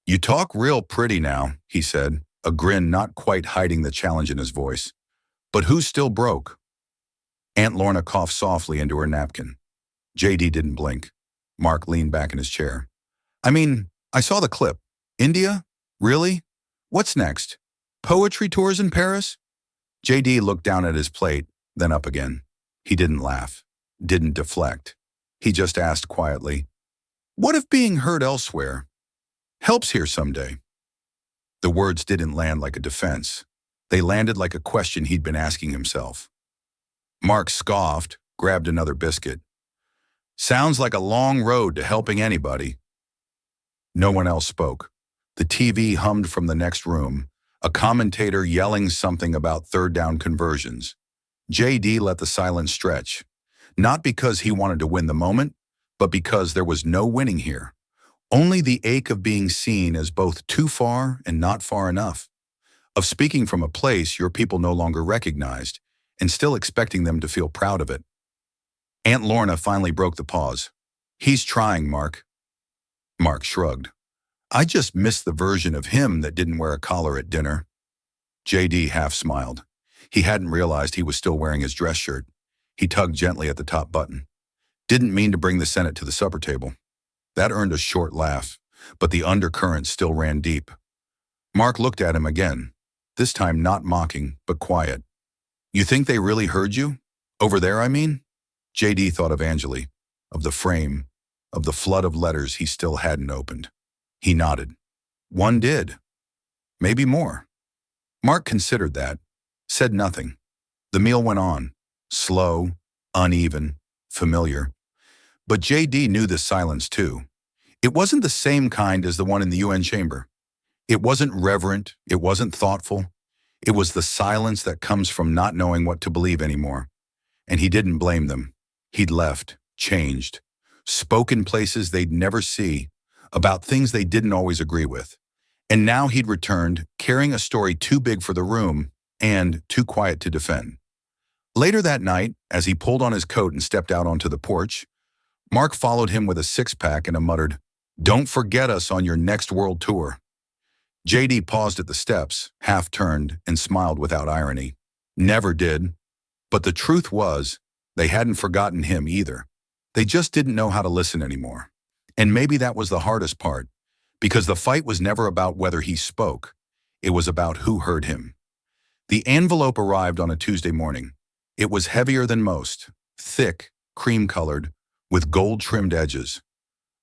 [SPEAKER 1] "You talk real pretty now," he said, a grin not quite hiding the challenge in his voice. "But who's still broke?" Aunt Lorna coughed softly into her napkin. JD didn't blink. Mark leaned back in his chair. "I mean, I saw the clip. India? Really? What's next? Poetry tours in Paris?" JD looked down at his plate, then up again. He didn't laugh, didn't deflect. He just asked quietly, "What if being heard elsewhere helps here someday?" The words didn't land like a defense. They landed like a question he'd been asking himself. Mark scoffed, grabbed another biscuit. "Sounds like a long road to helping anybody." No one else spoke. The TV hummed from the next room, a commentator yelling something about third down conversions. JD let the silence stretch, not because he wanted to win the moment, but because there was no winning here. Only the ache of being seen as both too far and not far enough, of speaking from a place your people no longer recognized and still expecting them to feel proud of it. Aunt Lorna finally broke the pause. "He's trying, Mark." Mark shrugged. "I just missed the version of him that didn't wear a collar at dinner." JD half smiled. He hadn't realized he was still wearing his dress shirt. He tugged gently at the top button. "Didn't mean to bring the Senate to the supper table." That earned a short laugh, but the undercurrent still ran deep. Mark looked at him again, this time not mocking, but quiet. "You think they really heard you? Over there, I mean?" JD thought of Angeli, of the frame, of the flood of letters he still hadn't opened. He nodded. "One did. Maybe more." Mark considered that, said nothing. The meal went on, slow, uneven, familiar. But JD knew this silence too. It wasn't the same kind as the one in the UN chamber. It wasn't reverent, it wasn't thoughtful. It was the silence that comes from not knowing what to believe anymore. And he didn't blame them. He'd left, changed, spoken places they'd never see, about things they didn't always agree with. And now he'd returned, carrying a story too big for the room and too quiet to defend. Later that night, as he pulled on his coat and stepped out onto the porch, Mark followed him with a six-pack and a muttered, "Don't forget us on your next world tour." JD paused at the steps, half-turned, and smiled without irony. Never did. But the truth was, they hadn't forgotten him either. They just didn't know how to listen anymore. And maybe that was the hardest part, because the fight was never about whether he spoke. It was about who heard him. The envelope arrived on a Tuesday morning. It was heavier than most, thick, cream-colored, with gold-trimmed edges.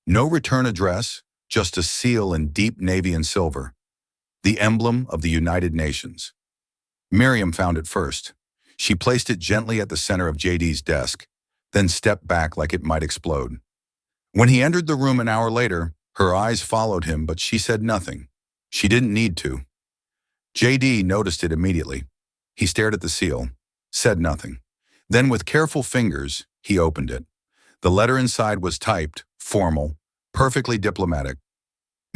[SPEAKER 1] No return address, just a seal in deep navy and silver. The emblem of the United Nations. Miriam found it first. She placed it gently at the center of JD's desk, then stepped back like it might explode. When he entered the room an hour later, her eyes followed him, but she said nothing. She didn't need to. JD noticed it immediately. He stared at the seal, said nothing. Then with careful fingers, he opened it. The letter inside was typed, formal, perfectly diplomatic.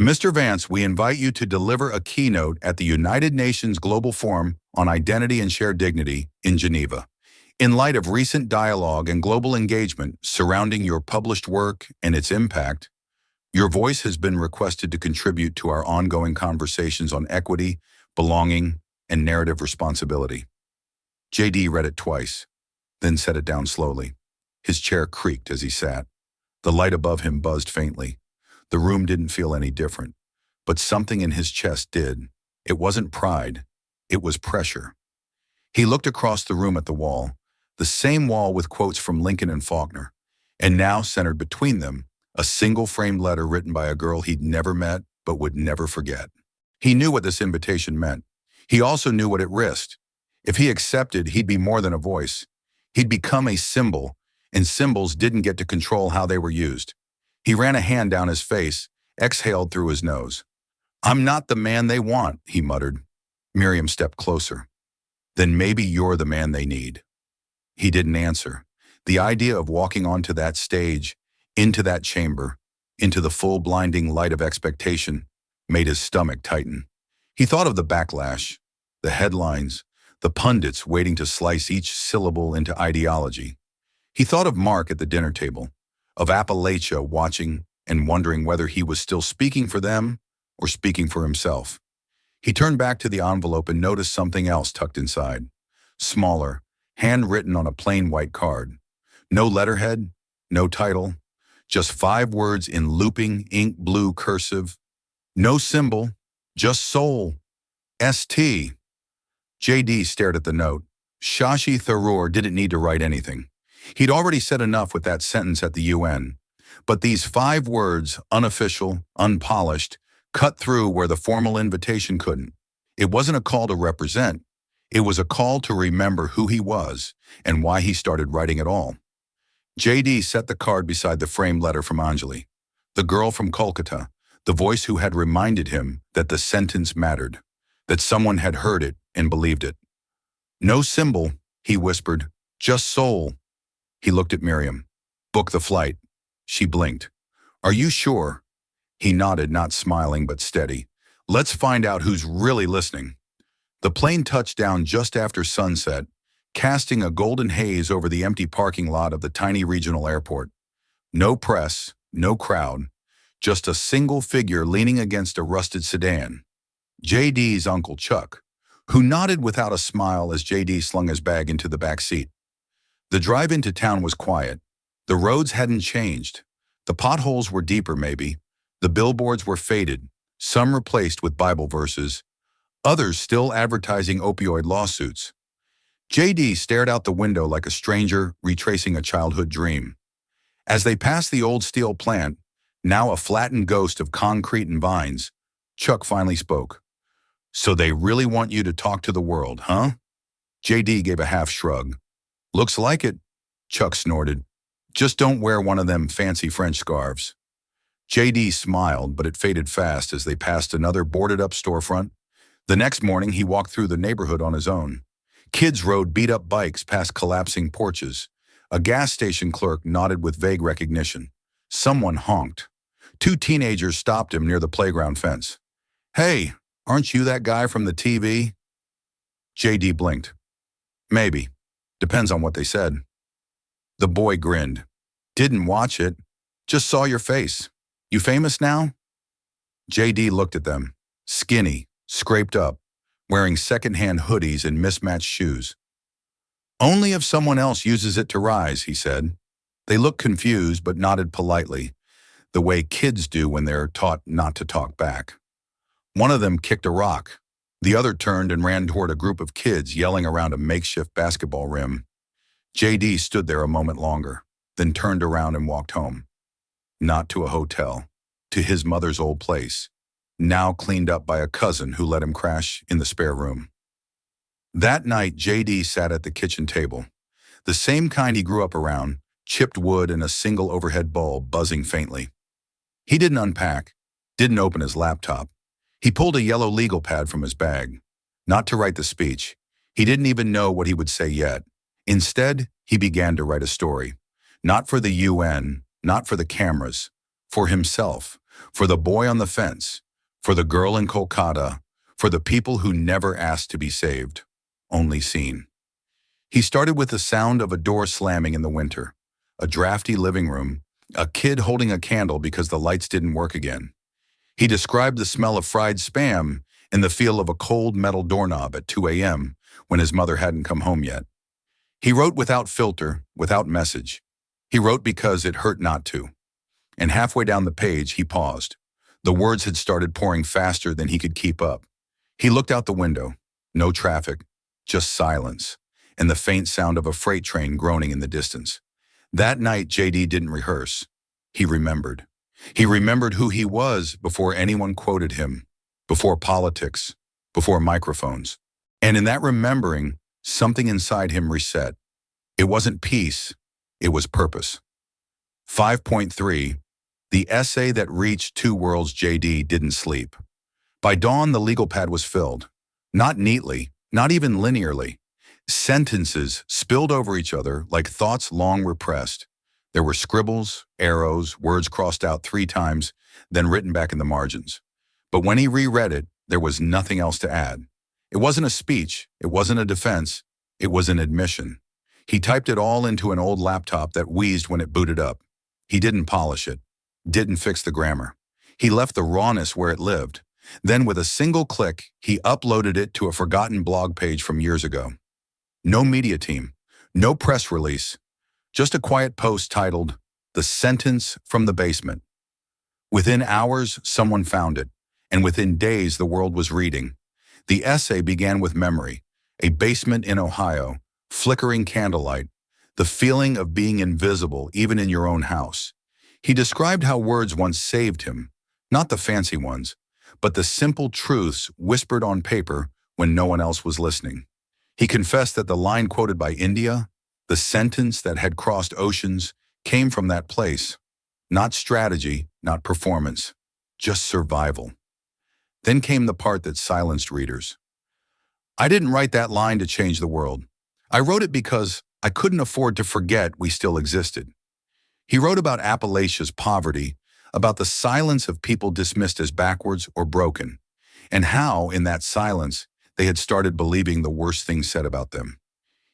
[SPEAKER 1] Mr. Vance, we invite you to deliver a keynote at the United Nations Global Forum on Identity and Shared Dignity in Geneva. In light of recent dialogue and global engagement surrounding your published work and its impact, your voice has been requested to contribute to our ongoing conversations on equity, belonging, and narrative responsibility. JD read it twice, then set it down slowly. His chair creaked as he sat. The light above him buzzed faintly. The room didn't feel any different, but something in his chest did. It wasn't pride, it was pressure. He looked across the room at the wall, the same wall with quotes from Lincoln and Faulkner, and now centered between them, a single framed letter written by a girl he'd never met but would never forget. He knew what this invitation meant. He also knew what it risked. If he accepted, he'd be more than a voice. He'd become a symbol, and symbols didn't get to control how they were used. He ran a hand down his face, exhaled through his nose. "I'm not the man they want," he muttered. Miriam stepped closer. "Then maybe you're the man they need." He didn't answer. The idea of walking onto that stage, into that chamber, into the full blinding light of expectation, made his stomach tighten. He thought of the backlash, the headlines, the pundits waiting to slice each syllable into ideology. He thought of Mark at the dinner table, of Appalachia watching and wondering whether he was still speaking for them or speaking for himself. He turned back to the envelope and noticed something else tucked inside. Smaller, handwritten on a plain white card. No letterhead, no title, just 5 words in looping ink blue cursive. No symbol, just soul. ST. JD stared at the note. Shashi Tharoor didn't need to write anything. He'd already said enough with that sentence at the UN. But these 5 words, unofficial, unpolished, cut through where the formal invitation couldn't. It wasn't a call to represent. It was a call to remember who he was and why he started writing at all. JD set the card beside the framed letter from Anjali, the girl from Kolkata, the voice who had reminded him that the sentence mattered, that someone had heard it and believed it. No symbol, he whispered, just soul. He looked at Miriam. Book the flight. She blinked. Are you sure? He nodded, not smiling but steady. Let's find out who's really listening. The plane touched down just after sunset, casting a golden haze over the empty parking lot of the tiny regional airport. No press, no crowd, just a single figure leaning against a rusted sedan. JD's Uncle Chuck, who nodded without a smile as JD slung his bag into the back seat. The drive into town was quiet. The roads hadn't changed. The potholes were deeper, maybe. The billboards were faded, some replaced with Bible verses, others still advertising opioid lawsuits. JD stared out the window like a stranger retracing a childhood dream. As they passed the old steel plant, now a flattened ghost of concrete and vines, Chuck finally spoke. So they really want you to talk to the world, huh? JD gave a half shrug. Looks like it, Chuck snorted. Just don't wear one of them fancy French scarves. JD smiled, but it faded fast as they passed another boarded-up storefront. The next morning, he walked through the neighborhood on his own. Kids rode beat-up bikes past collapsing porches. A gas station clerk nodded with vague recognition. Someone honked. 2 teenagers stopped him near the playground fence. Hey, aren't you that guy from the TV? JD blinked. Maybe. Depends on what they said. The boy grinned. Didn't watch it. Just saw your face. You famous now? JD looked at them. Skinny, scraped up, wearing second-hand hoodies and mismatched shoes. Only if someone else uses it to rise, he said. They looked confused but nodded politely, the way kids do when they're taught not to talk back. One of them kicked a rock. The other turned and ran toward a group of kids yelling around a makeshift basketball rim. JD stood there a moment longer, then turned around and walked home. Not to a hotel, to his mother's old place, now cleaned up by a cousin who let him crash in the spare room. That night, JD sat at the kitchen table, the same kind he grew up around, chipped wood, and a single overhead bulb buzzing faintly. He didn't unpack, didn't open his laptop. He pulled a yellow legal pad from his bag. Not to write the speech. He didn't even know what he would say yet. Instead, he began to write a story. Not for the UN, not for the cameras, for himself, for the boy on the fence, for the girl in Kolkata, for the people who never asked to be saved, only seen. He started with the sound of a door slamming in the winter, a drafty living room, a kid holding a candle because the lights didn't work again. He described the smell of fried spam and the feel of a cold metal doorknob at 2 a.m. when his mother hadn't come home yet. He wrote without filter, without message. He wrote because it hurt not to. And halfway down the page, he paused. The words had started pouring faster than he could keep up. He looked out the window. No traffic, just silence, and the faint sound of a freight train groaning in the distance. That night, JD didn't rehearse. He remembered. He remembered who he was before anyone quoted him, before politics, before microphones. And in that remembering, something inside him reset. It wasn't peace, it was purpose. 5.3. The essay that reached two worlds. JD didn't sleep. By dawn, the legal pad was filled. Not neatly, not even linearly. Sentences spilled over each other like thoughts long repressed. There were scribbles, arrows, words crossed out 3 times, then written back in the margins. But when he reread it, there was nothing else to add. It wasn't a speech, it wasn't a defense, it was an admission. He typed it all into an old laptop that wheezed when it booted up. He didn't polish it, didn't fix the grammar. He left the rawness where it lived. Then with a single click, he uploaded it to a forgotten blog page from years ago. No media team, no press release, just a quiet post titled, "The Sentence from the Basement." Within hours, someone found it, and within days, the world was reading. The essay began with memory, a basement in Ohio, flickering candlelight, the feeling of being invisible even in your own house. He described how words once saved him, not the fancy ones, but the simple truths whispered on paper when no one else was listening. He confessed that the line quoted by India, the sentence that had crossed oceans, came from that place. Not strategy, not performance, just survival. Then came the part that silenced readers. I didn't write that line to change the world. I wrote it because I couldn't afford to forget we still existed. He wrote about Appalachia's poverty, about the silence of people dismissed as backwards or broken, and how, in that silence, they had started believing the worst things said about them.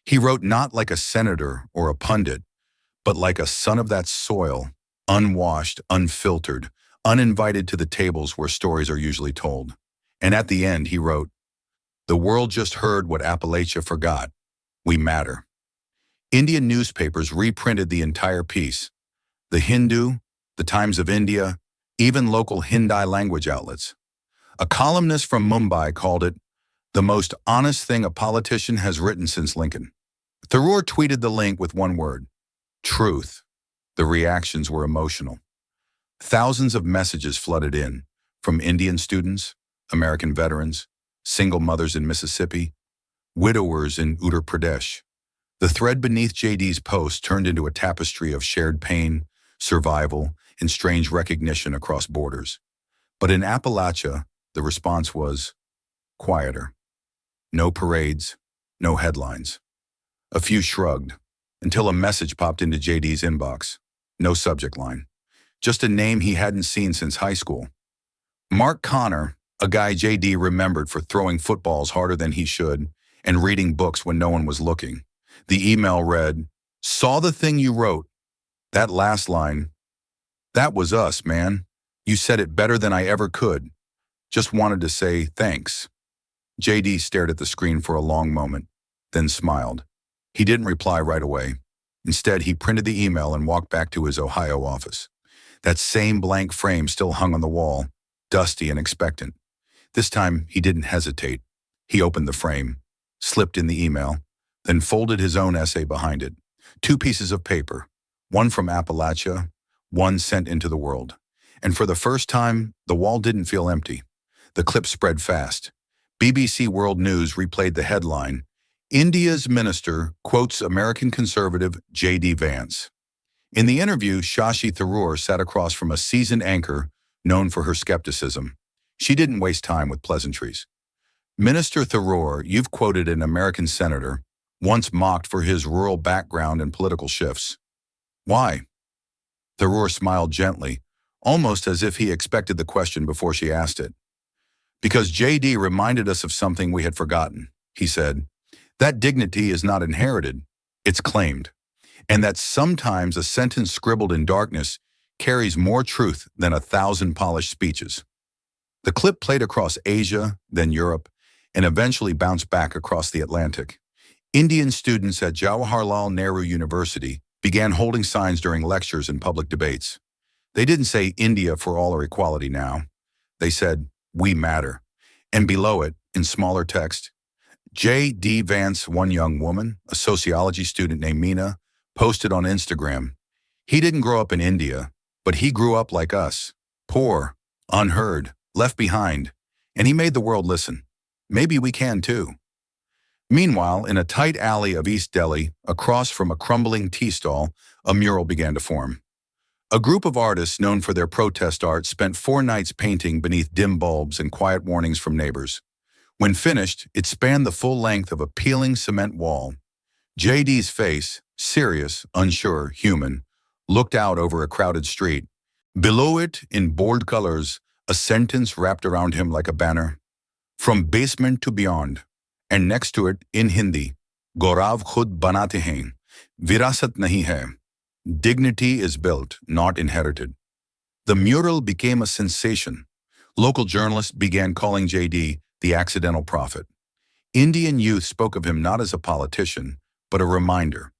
[SPEAKER 1] He wrote not like a senator or a pundit, but like a son of that soil, unwashed, unfiltered, uninvited to the tables where stories are usually told. And at the end, he wrote, "The world just heard what Appalachia forgot. We matter." Indian newspapers reprinted the entire piece. The Hindu, the Times of India, even local Hindi language outlets. A columnist from Mumbai called it the most honest thing a politician has written since Lincoln. Tharoor tweeted the link with one word: truth. The reactions were emotional. Thousands of messages flooded in, from Indian students, American veterans, single mothers in Mississippi, widowers in Uttar Pradesh. The thread beneath JD's post turned into a tapestry of shared pain, survival, and strange recognition across borders. But in Appalachia, the response was quieter. No parades, no headlines. A few shrugged, until a message popped into JD's inbox. No subject line. Just a name he hadn't seen since high school. Mark Connor, a guy JD remembered for throwing footballs harder than he should and reading books when no one was looking. The email read, "Saw the thing you wrote. That last line. That was us, man. You said it better than I ever could. Just wanted to say thanks." JD stared at the screen for a long moment, then smiled. He didn't reply right away. Instead, he printed the email and walked back to his Ohio office. That same blank frame still hung on the wall, dusty and expectant. This time, he didn't hesitate. He opened the frame, slipped in the email, then folded his own essay behind it. 2 pieces of paper, one from Appalachia, one sent into the world. And for the first time, the wall didn't feel empty. The clip spread fast. BBC World News replayed the headline, "India's minister quotes American conservative J.D. Vance." In the interview, Shashi Tharoor sat across from a seasoned anchor known for her skepticism. She didn't waste time with pleasantries. Minister Tharoor, you've quoted an American senator, once mocked for his rural background and political shifts. Why? Tharoor smiled gently, almost as if he expected the question before she asked it. Because JD reminded us of something we had forgotten, he said. That dignity is not inherited, it's claimed. And that sometimes a sentence scribbled in darkness carries more truth than 1,000 polished speeches. The clip played across Asia, then Europe, and eventually bounced back across the Atlantic. Indian students at Jawaharlal Nehru University began holding signs during lectures and public debates. They didn't say India for all or equality now. They said, we matter. And below it, in smaller text, J.D. Vance, one young woman, a sociology student named Meena, posted on Instagram. He didn't grow up in India, but he grew up like us, poor, unheard, left behind, and he made the world listen. Maybe we can too. Meanwhile, in a tight alley of East Delhi, across from a crumbling tea stall, a mural began to form. A group of artists known for their protest art spent 4 nights painting beneath dim bulbs and quiet warnings from neighbors. When finished, it spanned the full length of a peeling cement wall. JD's face, serious, unsure, human, looked out over a crowded street. Below it, in bold colors, a sentence wrapped around him like a banner. From basement to beyond. And next to it, in Hindi, Gaurav khud banate hain, virasat nahi hai. Dignity is built, not inherited. The mural became a sensation. Local journalists began calling JD the accidental prophet. Indian youth spoke of him not as a politician, but a reminder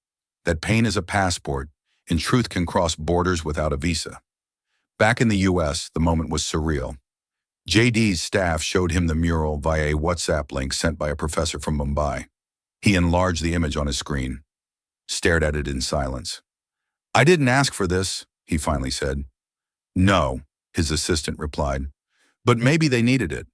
[SPEAKER 1] that pain is a passport and truth can cross borders without a visa. Back in the US, the moment was surreal. JD's staff showed him the mural via a WhatsApp link sent by a professor from Mumbai. He enlarged the image on his screen, stared at it in silence. I didn't ask for this, he finally said. No, his assistant replied, but maybe they needed it.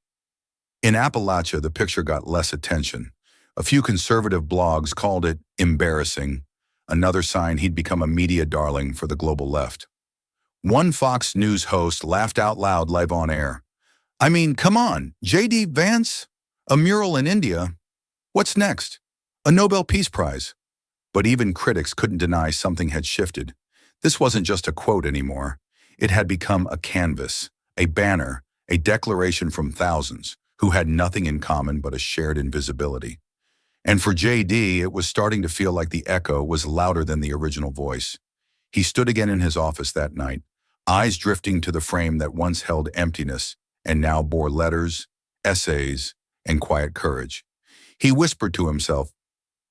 [SPEAKER 1] In Appalachia, the picture got less attention. A few conservative blogs called it embarrassing, another sign he'd become a media darling for the global left. One Fox News host laughed out loud live on air. I mean, come on, J.D. Vance? A mural in India? What's next? A Nobel Peace Prize? But even critics couldn't deny something had shifted. This wasn't just a quote anymore. It had become a canvas, a banner, a declaration from thousands who had nothing in common but a shared invisibility. And for J.D., it was starting to feel like the echo was louder than the original voice. He stood again in his office that night, eyes drifting to the frame that once held emptiness and now bore letters, essays, and quiet courage. He whispered to himself,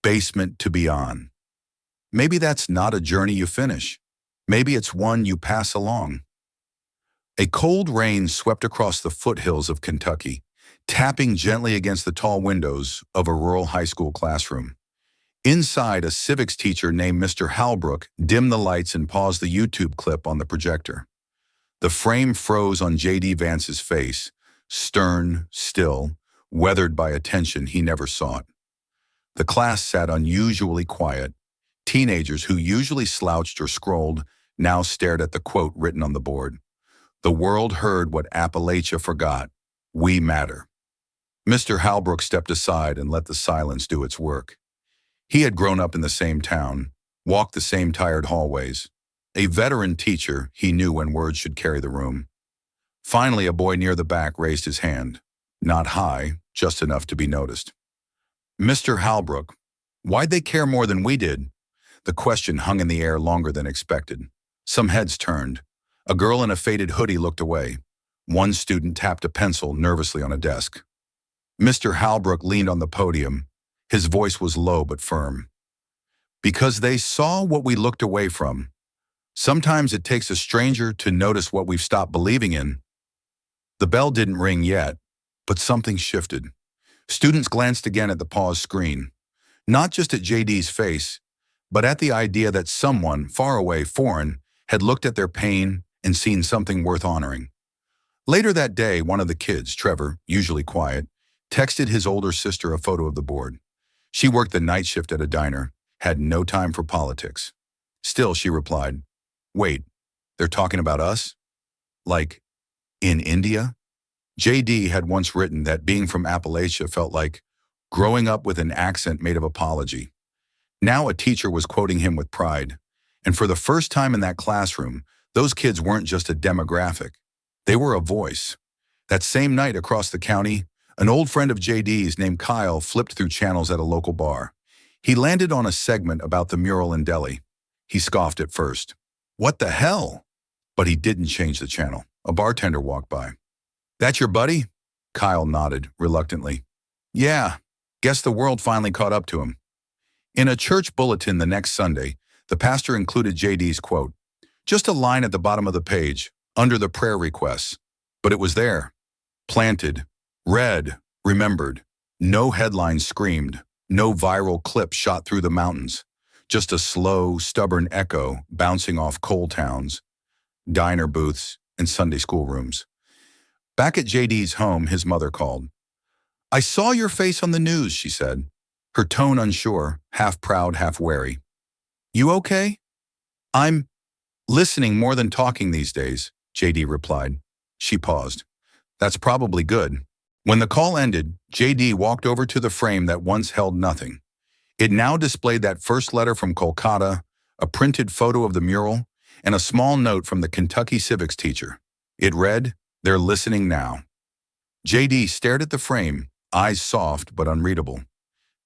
[SPEAKER 1] basement to beyond. Maybe that's not a journey you finish. Maybe it's one you pass along. A cold rain swept across the foothills of Kentucky, tapping gently against the tall windows of a rural high school classroom. Inside, a civics teacher named Mr. Halbrook dimmed the lights and paused the YouTube clip on the projector. The frame froze on J.D. Vance's face, stern, still, weathered by a tension he never sought. The class sat unusually quiet. Teenagers who usually slouched or scrolled now stared at the quote written on the board. The world heard what Appalachia forgot. We matter. Mr. Halbrook stepped aside and let the silence do its work. He had grown up in the same town, walked the same tired hallways. A veteran teacher, he knew when words should carry the room. Finally, a boy near the back raised his hand. Not high, just enough to be noticed. Mr. Halbrook, why'd they care more than we did? The question hung in the air longer than expected. Some heads turned. A girl in a faded hoodie looked away. One student tapped a pencil nervously on a desk. Mr. Halbrook leaned on the podium. His voice was low but firm. Because they saw what we looked away from. Sometimes it takes a stranger to notice what we've stopped believing in. The bell didn't ring yet, but something shifted. Students glanced again at the paused screen, not just at JD's face, but at the idea that someone, far away, foreign, had looked at their pain and seen something worth honoring. Later that day, one of the kids, Trevor, usually quiet, texted his older sister a photo of the board. She worked the night shift at a diner, had no time for politics. Still, she replied, Wait, they're talking about us? Like, in India? JD had once written that being from Appalachia felt like growing up with an accent made of apology. Now a teacher was quoting him with pride. And for the first time in that classroom, those kids weren't just a demographic. They were a voice. That same night across the county, an old friend of JD's named Kyle flipped through channels at a local bar. He landed on a segment about the mural in Delhi. He scoffed at first. What the hell? But he didn't change the channel. A bartender walked by. That your buddy? Kyle nodded, reluctantly. Yeah, guess the world finally caught up to him. In a church bulletin the next Sunday, the pastor included JD's quote. Just a line at the bottom of the page, under the prayer requests. But it was there. Planted. Read. Remembered. No headline screamed. No viral clip shot through the mountains. Just a slow, stubborn echo bouncing off coal towns, diner booths, and Sunday school rooms. Back at JD's home, his mother called. I saw your face on the news, she said, her tone unsure, half proud, half wary. You okay? I'm listening more than talking these days, JD replied. She paused. That's probably good. When the call ended, JD walked over to the frame that once held nothing. It now displayed that first letter from Kolkata, a printed photo of the mural, and a small note from the Kentucky civics teacher. It read, They're listening now. JD stared at the frame, eyes soft but unreadable.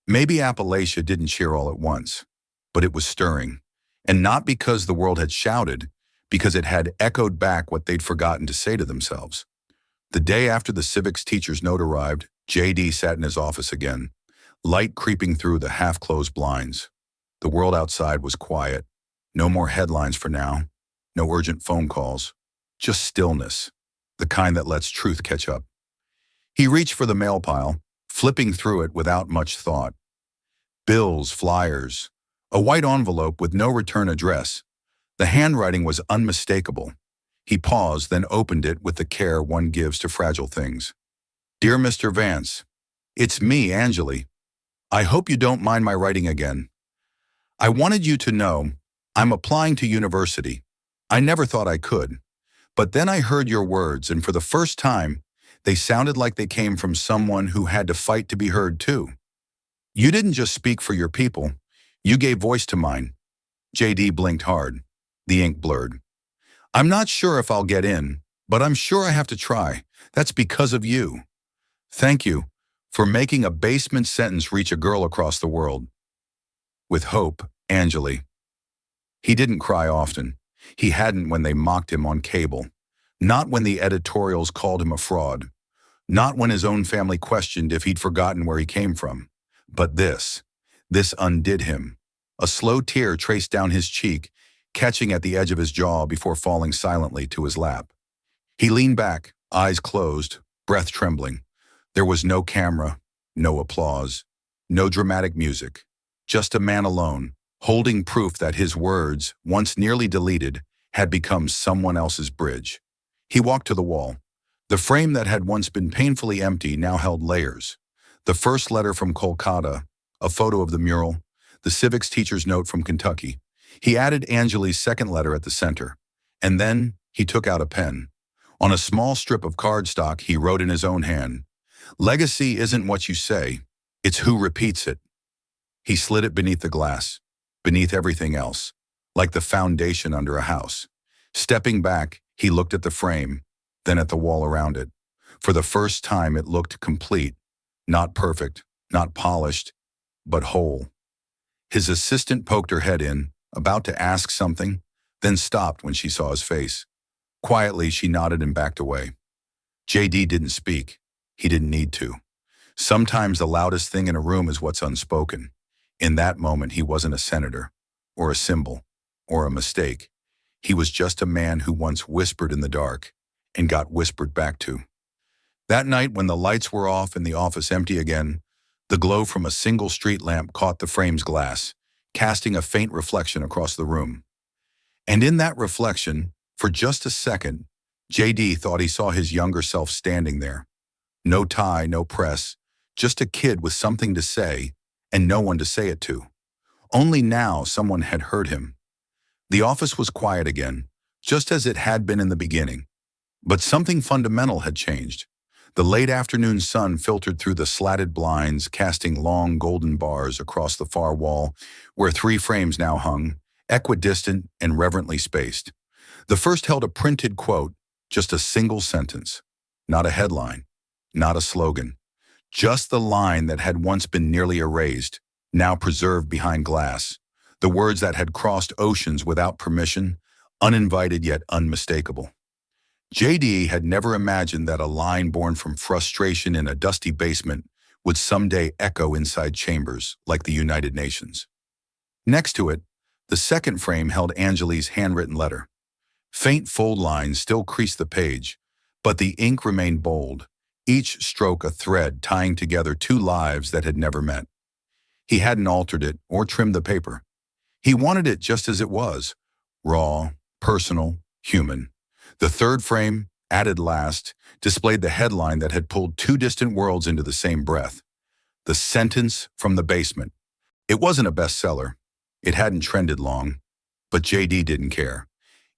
[SPEAKER 1] Maybe Appalachia didn't cheer all at once, but it was stirring. And not because the world had shouted, because it had echoed back what they'd forgotten to say to themselves. The day after the civics teacher's note arrived, JD sat in his office again, light creeping through the half-closed blinds. The world outside was quiet. No more headlines for now. No urgent phone calls. Just stillness, the kind that lets truth catch up. He reached for the mail pile, flipping through it without much thought. Bills, flyers, a white envelope with no return address. The handwriting was unmistakable. He paused, then opened it with the care one gives to fragile things. Dear Mr. Vance, it's me, Anjali. I hope you don't mind my writing again. I wanted you to know I'm applying to university. I never thought I could. But then I heard your words, and for the first time, they sounded like they came from someone who had to fight to be heard too. You didn't just speak for your people. You gave voice to mine. JD blinked hard. The ink blurred. I'm not sure if I'll get in, but I'm sure I have to try. That's because of you. Thank you for making a basement sentence reach a girl across the world. With hope, Anjali. He didn't cry often. He hadn't when they mocked him on cable. Not when the editorials called him a fraud. Not when his own family questioned if he'd forgotten where he came from. But this undid him. A slow tear traced down his cheek, catching at the edge of his jaw before falling silently to his lap. He leaned back, eyes closed, breath trembling. There was no camera, no applause, no dramatic music. Just a man alone, holding proof that his words, once nearly deleted, had become someone else's bridge. He walked to the wall. The frame that had once been painfully empty now held layers. The first letter from Kolkata, a photo of the mural, the civics teacher's note from Kentucky. He added Anjali's second letter at the center. And then he took out a pen. On a small strip of cardstock, he wrote in his own hand, Legacy isn't what you say, it's who repeats it. He slid it beneath the glass, beneath everything else, like the foundation under a house. Stepping back, he looked at the frame, then at the wall around it. For the first time, it looked complete, not perfect, not polished, but whole. His assistant poked her head in, about to ask something, then stopped when she saw his face. Quietly, she nodded and backed away. JD didn't speak. He didn't need to. Sometimes the loudest thing in a room is what's unspoken. In that moment, he wasn't a senator, or a symbol, or a mistake. He was just a man who once whispered in the dark and got whispered back to. That night, when the lights were off and the office empty again, the glow from a single street lamp caught the frame's glass, casting a faint reflection across the room. And in that reflection, for just a second, JD thought he saw his younger self standing there. No tie, no press, just a kid with something to say and no one to say it to. Only now someone had heard him. The office was quiet again, just as it had been in the beginning. But something fundamental had changed. The late afternoon sun filtered through the slatted blinds, casting long golden bars across the far wall, where three frames now hung, equidistant and reverently spaced. The first held a printed quote, just a single sentence. Not a headline, not a slogan. Just the line that had once been nearly erased, now preserved behind glass. The words that had crossed oceans without permission, uninvited yet unmistakable. JD had never imagined that a line born from frustration in a dusty basement would someday echo inside chambers like the United Nations. Next to it, the second frame held Anjali's handwritten letter. Faint fold lines still creased the page, but the ink remained bold, each stroke a thread tying together two lives that had never met. He hadn't altered it or trimmed the paper. He wanted it just as it was, raw, personal, human. The third frame, added last, displayed the headline that had pulled two distant worlds into the same breath. The sentence from the basement. It wasn't a bestseller. It hadn't trended long. But JD didn't care.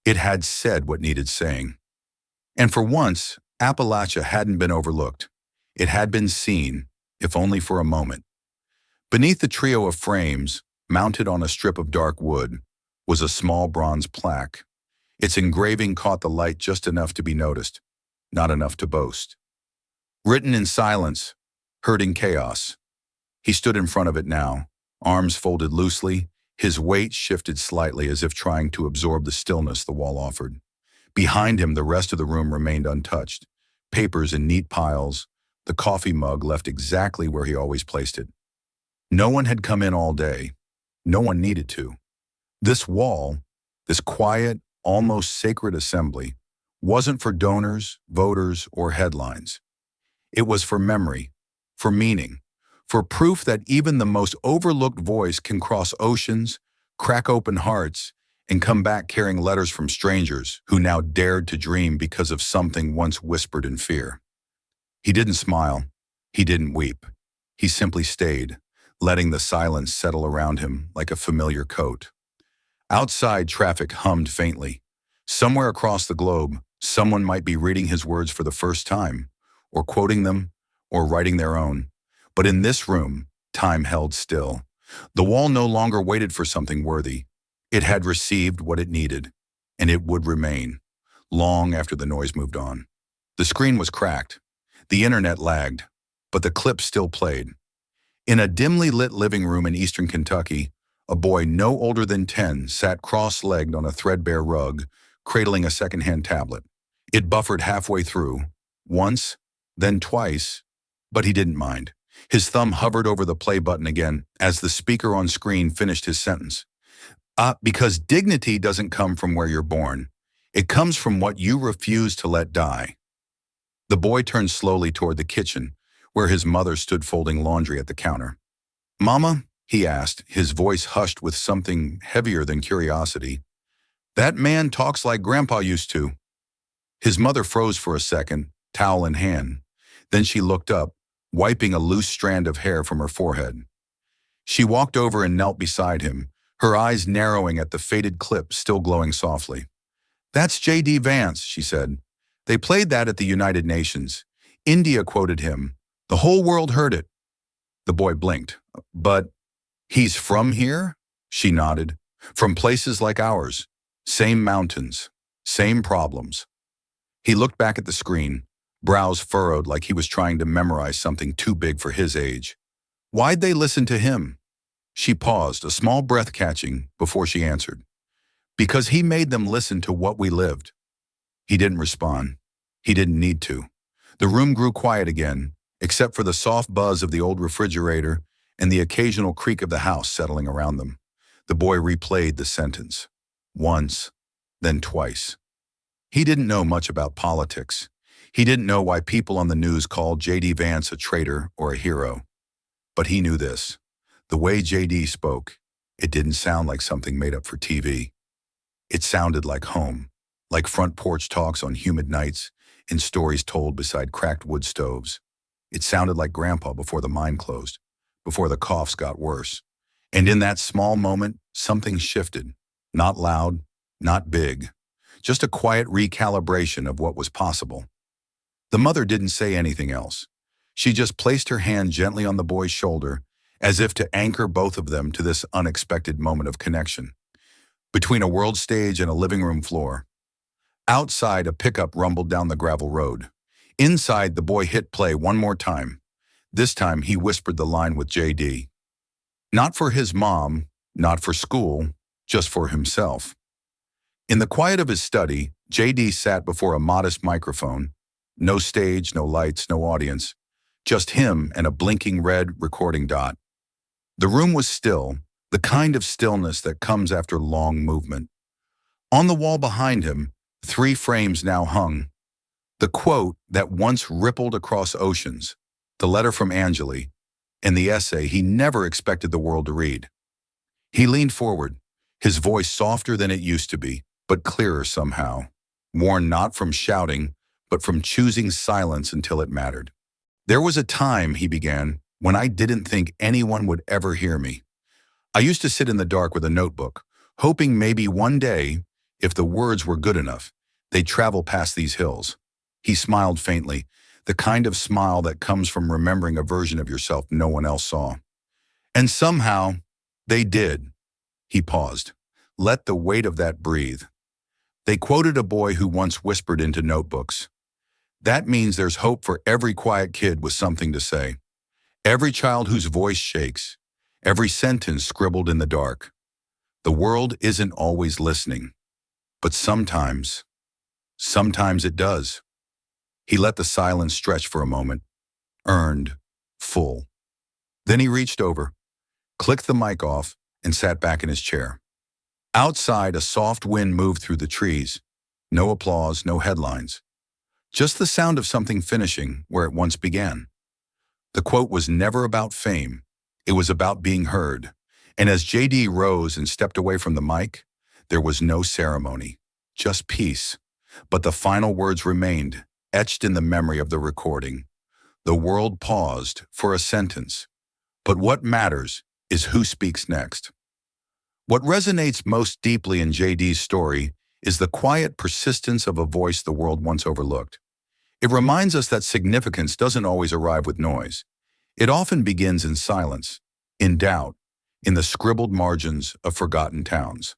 [SPEAKER 1] It had said what needed saying. And for once, Appalachia hadn't been overlooked. It had been seen, if only for a moment. Beneath the trio of frames, mounted on a strip of dark wood, was a small bronze plaque. Its engraving caught the light just enough to be noticed, not enough to boast. Written in silence, heard in chaos. He stood in front of it now, arms folded loosely, his weight shifted slightly as if trying to absorb the stillness the wall offered. Behind him, the rest of the room remained untouched, papers in neat piles, the coffee mug left exactly where he always placed it. No one had come in all day. No one needed to. This wall, this quiet, almost sacred assembly, wasn't for donors, voters, or headlines. It was for memory, for meaning, for proof that even the most overlooked voice can cross oceans, crack open hearts, and come back carrying letters from strangers who now dared to dream because of something once whispered in fear. He didn't smile. He didn't weep. He simply stayed, letting the silence settle around him like a familiar coat. Outside, traffic hummed faintly. Somewhere across the globe, someone might be reading his words for the first time, or quoting them, or writing their own. But in this room, time held still. The wall no longer waited for something worthy. It had received what it needed, and it would remain, long after the noise moved on. The screen was cracked. The internet lagged, but the clip still played. In a dimly lit living room in eastern Kentucky, a boy no older than 10 sat cross-legged on a threadbare rug, cradling a second-hand tablet. It buffered halfway through, once, then twice, but he didn't mind. His thumb hovered over the play button again as the speaker on screen finished his sentence. Because dignity doesn't come from where you're born. It comes from what you refuse to let die. The boy turned slowly toward the kitchen, where his mother stood folding laundry at the counter. "Mama," he asked, his voice hushed with something heavier than curiosity, "that man talks like Grandpa used to." His mother froze for a second, towel in hand. Then she looked up, wiping a loose strand of hair from her forehead. She walked over and knelt beside him, her eyes narrowing at the faded clip still glowing softly. "That's J.D. Vance," she said. "They played that at the United Nations. India quoted him. The whole world heard it." The boy blinked. "But he's from here?" She nodded. "From places like ours. Same mountains. Same problems." He looked back at the screen, brows furrowed like he was trying to memorize something too big for his age. "Why'd they listen to him?" She paused, a small breath catching, before she answered. "Because he made them listen to what we lived." He didn't respond. He didn't need to. The room grew quiet again, except for the soft buzz of the old refrigerator and the occasional creak of the house settling around them. The boy replayed the sentence. Once, then twice. He didn't know much about politics. He didn't know why people on the news called J.D. Vance a traitor or a hero. But he knew this. The way J.D. spoke, it didn't sound like something made up for TV. It sounded like home, like front porch talks on humid nights and stories told beside cracked wood stoves. It sounded like Grandpa before the mind closed, before the coughs got worse. And in that small moment, something shifted. Not loud, not big, just a quiet recalibration of what was possible. The mother didn't say anything else. She just placed her hand gently on the boy's shoulder, as if to anchor both of them to this unexpected moment of connection. Between a world stage and a living room floor. Outside, a pickup rumbled down the gravel road. Inside, the boy hit play one more time. This time, he whispered the line with JD. Not for his mom, not for school, just for himself. In the quiet of his study, JD sat before a modest microphone. No stage, no lights, no audience. Just him and a blinking red recording dot. The room was still, the kind of stillness that comes after long movement. On the wall behind him, 3 frames now hung. The quote that once rippled across oceans, the letter from Angeli, and the essay he never expected the world to read. He leaned forward, his voice softer than it used to be, but clearer somehow, worn not from shouting, but from choosing silence until it mattered. There was a time, he began, when I didn't think anyone would ever hear me. I used to sit in the dark with a notebook, hoping maybe one day, if the words were good enough, they'd travel past these hills. He smiled faintly, the kind of smile that comes from remembering a version of yourself no one else saw. And somehow, they did. He paused. Let the weight of that breathe. They quoted a boy who once whispered into notebooks. That means there's hope for every quiet kid with something to say. Every child whose voice shakes. Every sentence scribbled in the dark. The world isn't always listening. But sometimes it does. He let the silence stretch for a moment. Earned. Full. Then he reached over, clicked the mic off, and sat back in his chair. Outside, a soft wind moved through the trees. No applause, no headlines. Just the sound of something finishing where it once began. The quote was never about fame. It was about being heard. And as JD rose and stepped away from the mic, there was no ceremony, just peace. But the final words remained, etched in the memory of the recording. The world paused for a sentence. But what matters is who speaks next. What resonates most deeply in JD's story is the quiet persistence of a voice the world once overlooked. It reminds us that significance doesn't always arrive with noise. It often begins in silence, in doubt, in the scribbled margins of forgotten towns.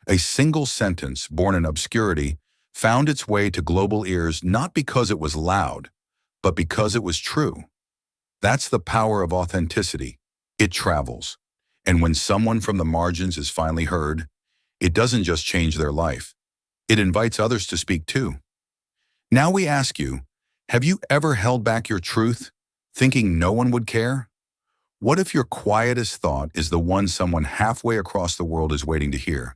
[SPEAKER 1] A single sentence, born in obscurity, found its way to global ears not because it was loud, but because it was true. That's the power of authenticity. It travels. And when someone from the margins is finally heard, it doesn't just change their life. It invites others to speak too. Now we ask you, have you ever held back your truth, thinking no one would care? What if your quietest thought is the one someone halfway across the world is waiting to hear?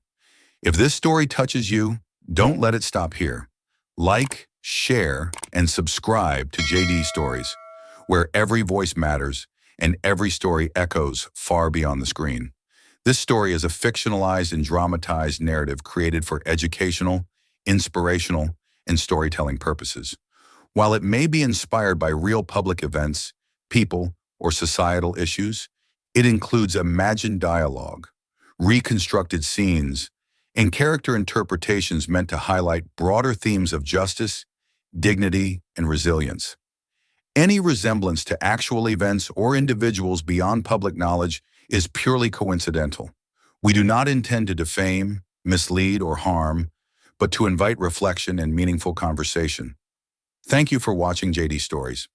[SPEAKER 1] If this story touches you, don't let it stop here. Like, share, and subscribe to JD Stories, where every voice matters and every story echoes far beyond the screen. This story is a fictionalized and dramatized narrative created for educational, inspirational, and storytelling purposes. While it may be inspired by real public events, people, or societal issues, it includes imagined dialogue, reconstructed scenes, and character interpretations meant to highlight broader themes of justice, dignity, and resilience. Any resemblance to actual events or individuals beyond public knowledge is purely coincidental. We do not intend to defame, mislead, or harm, but to invite reflection and meaningful conversation. Thank you for watching JD Stories.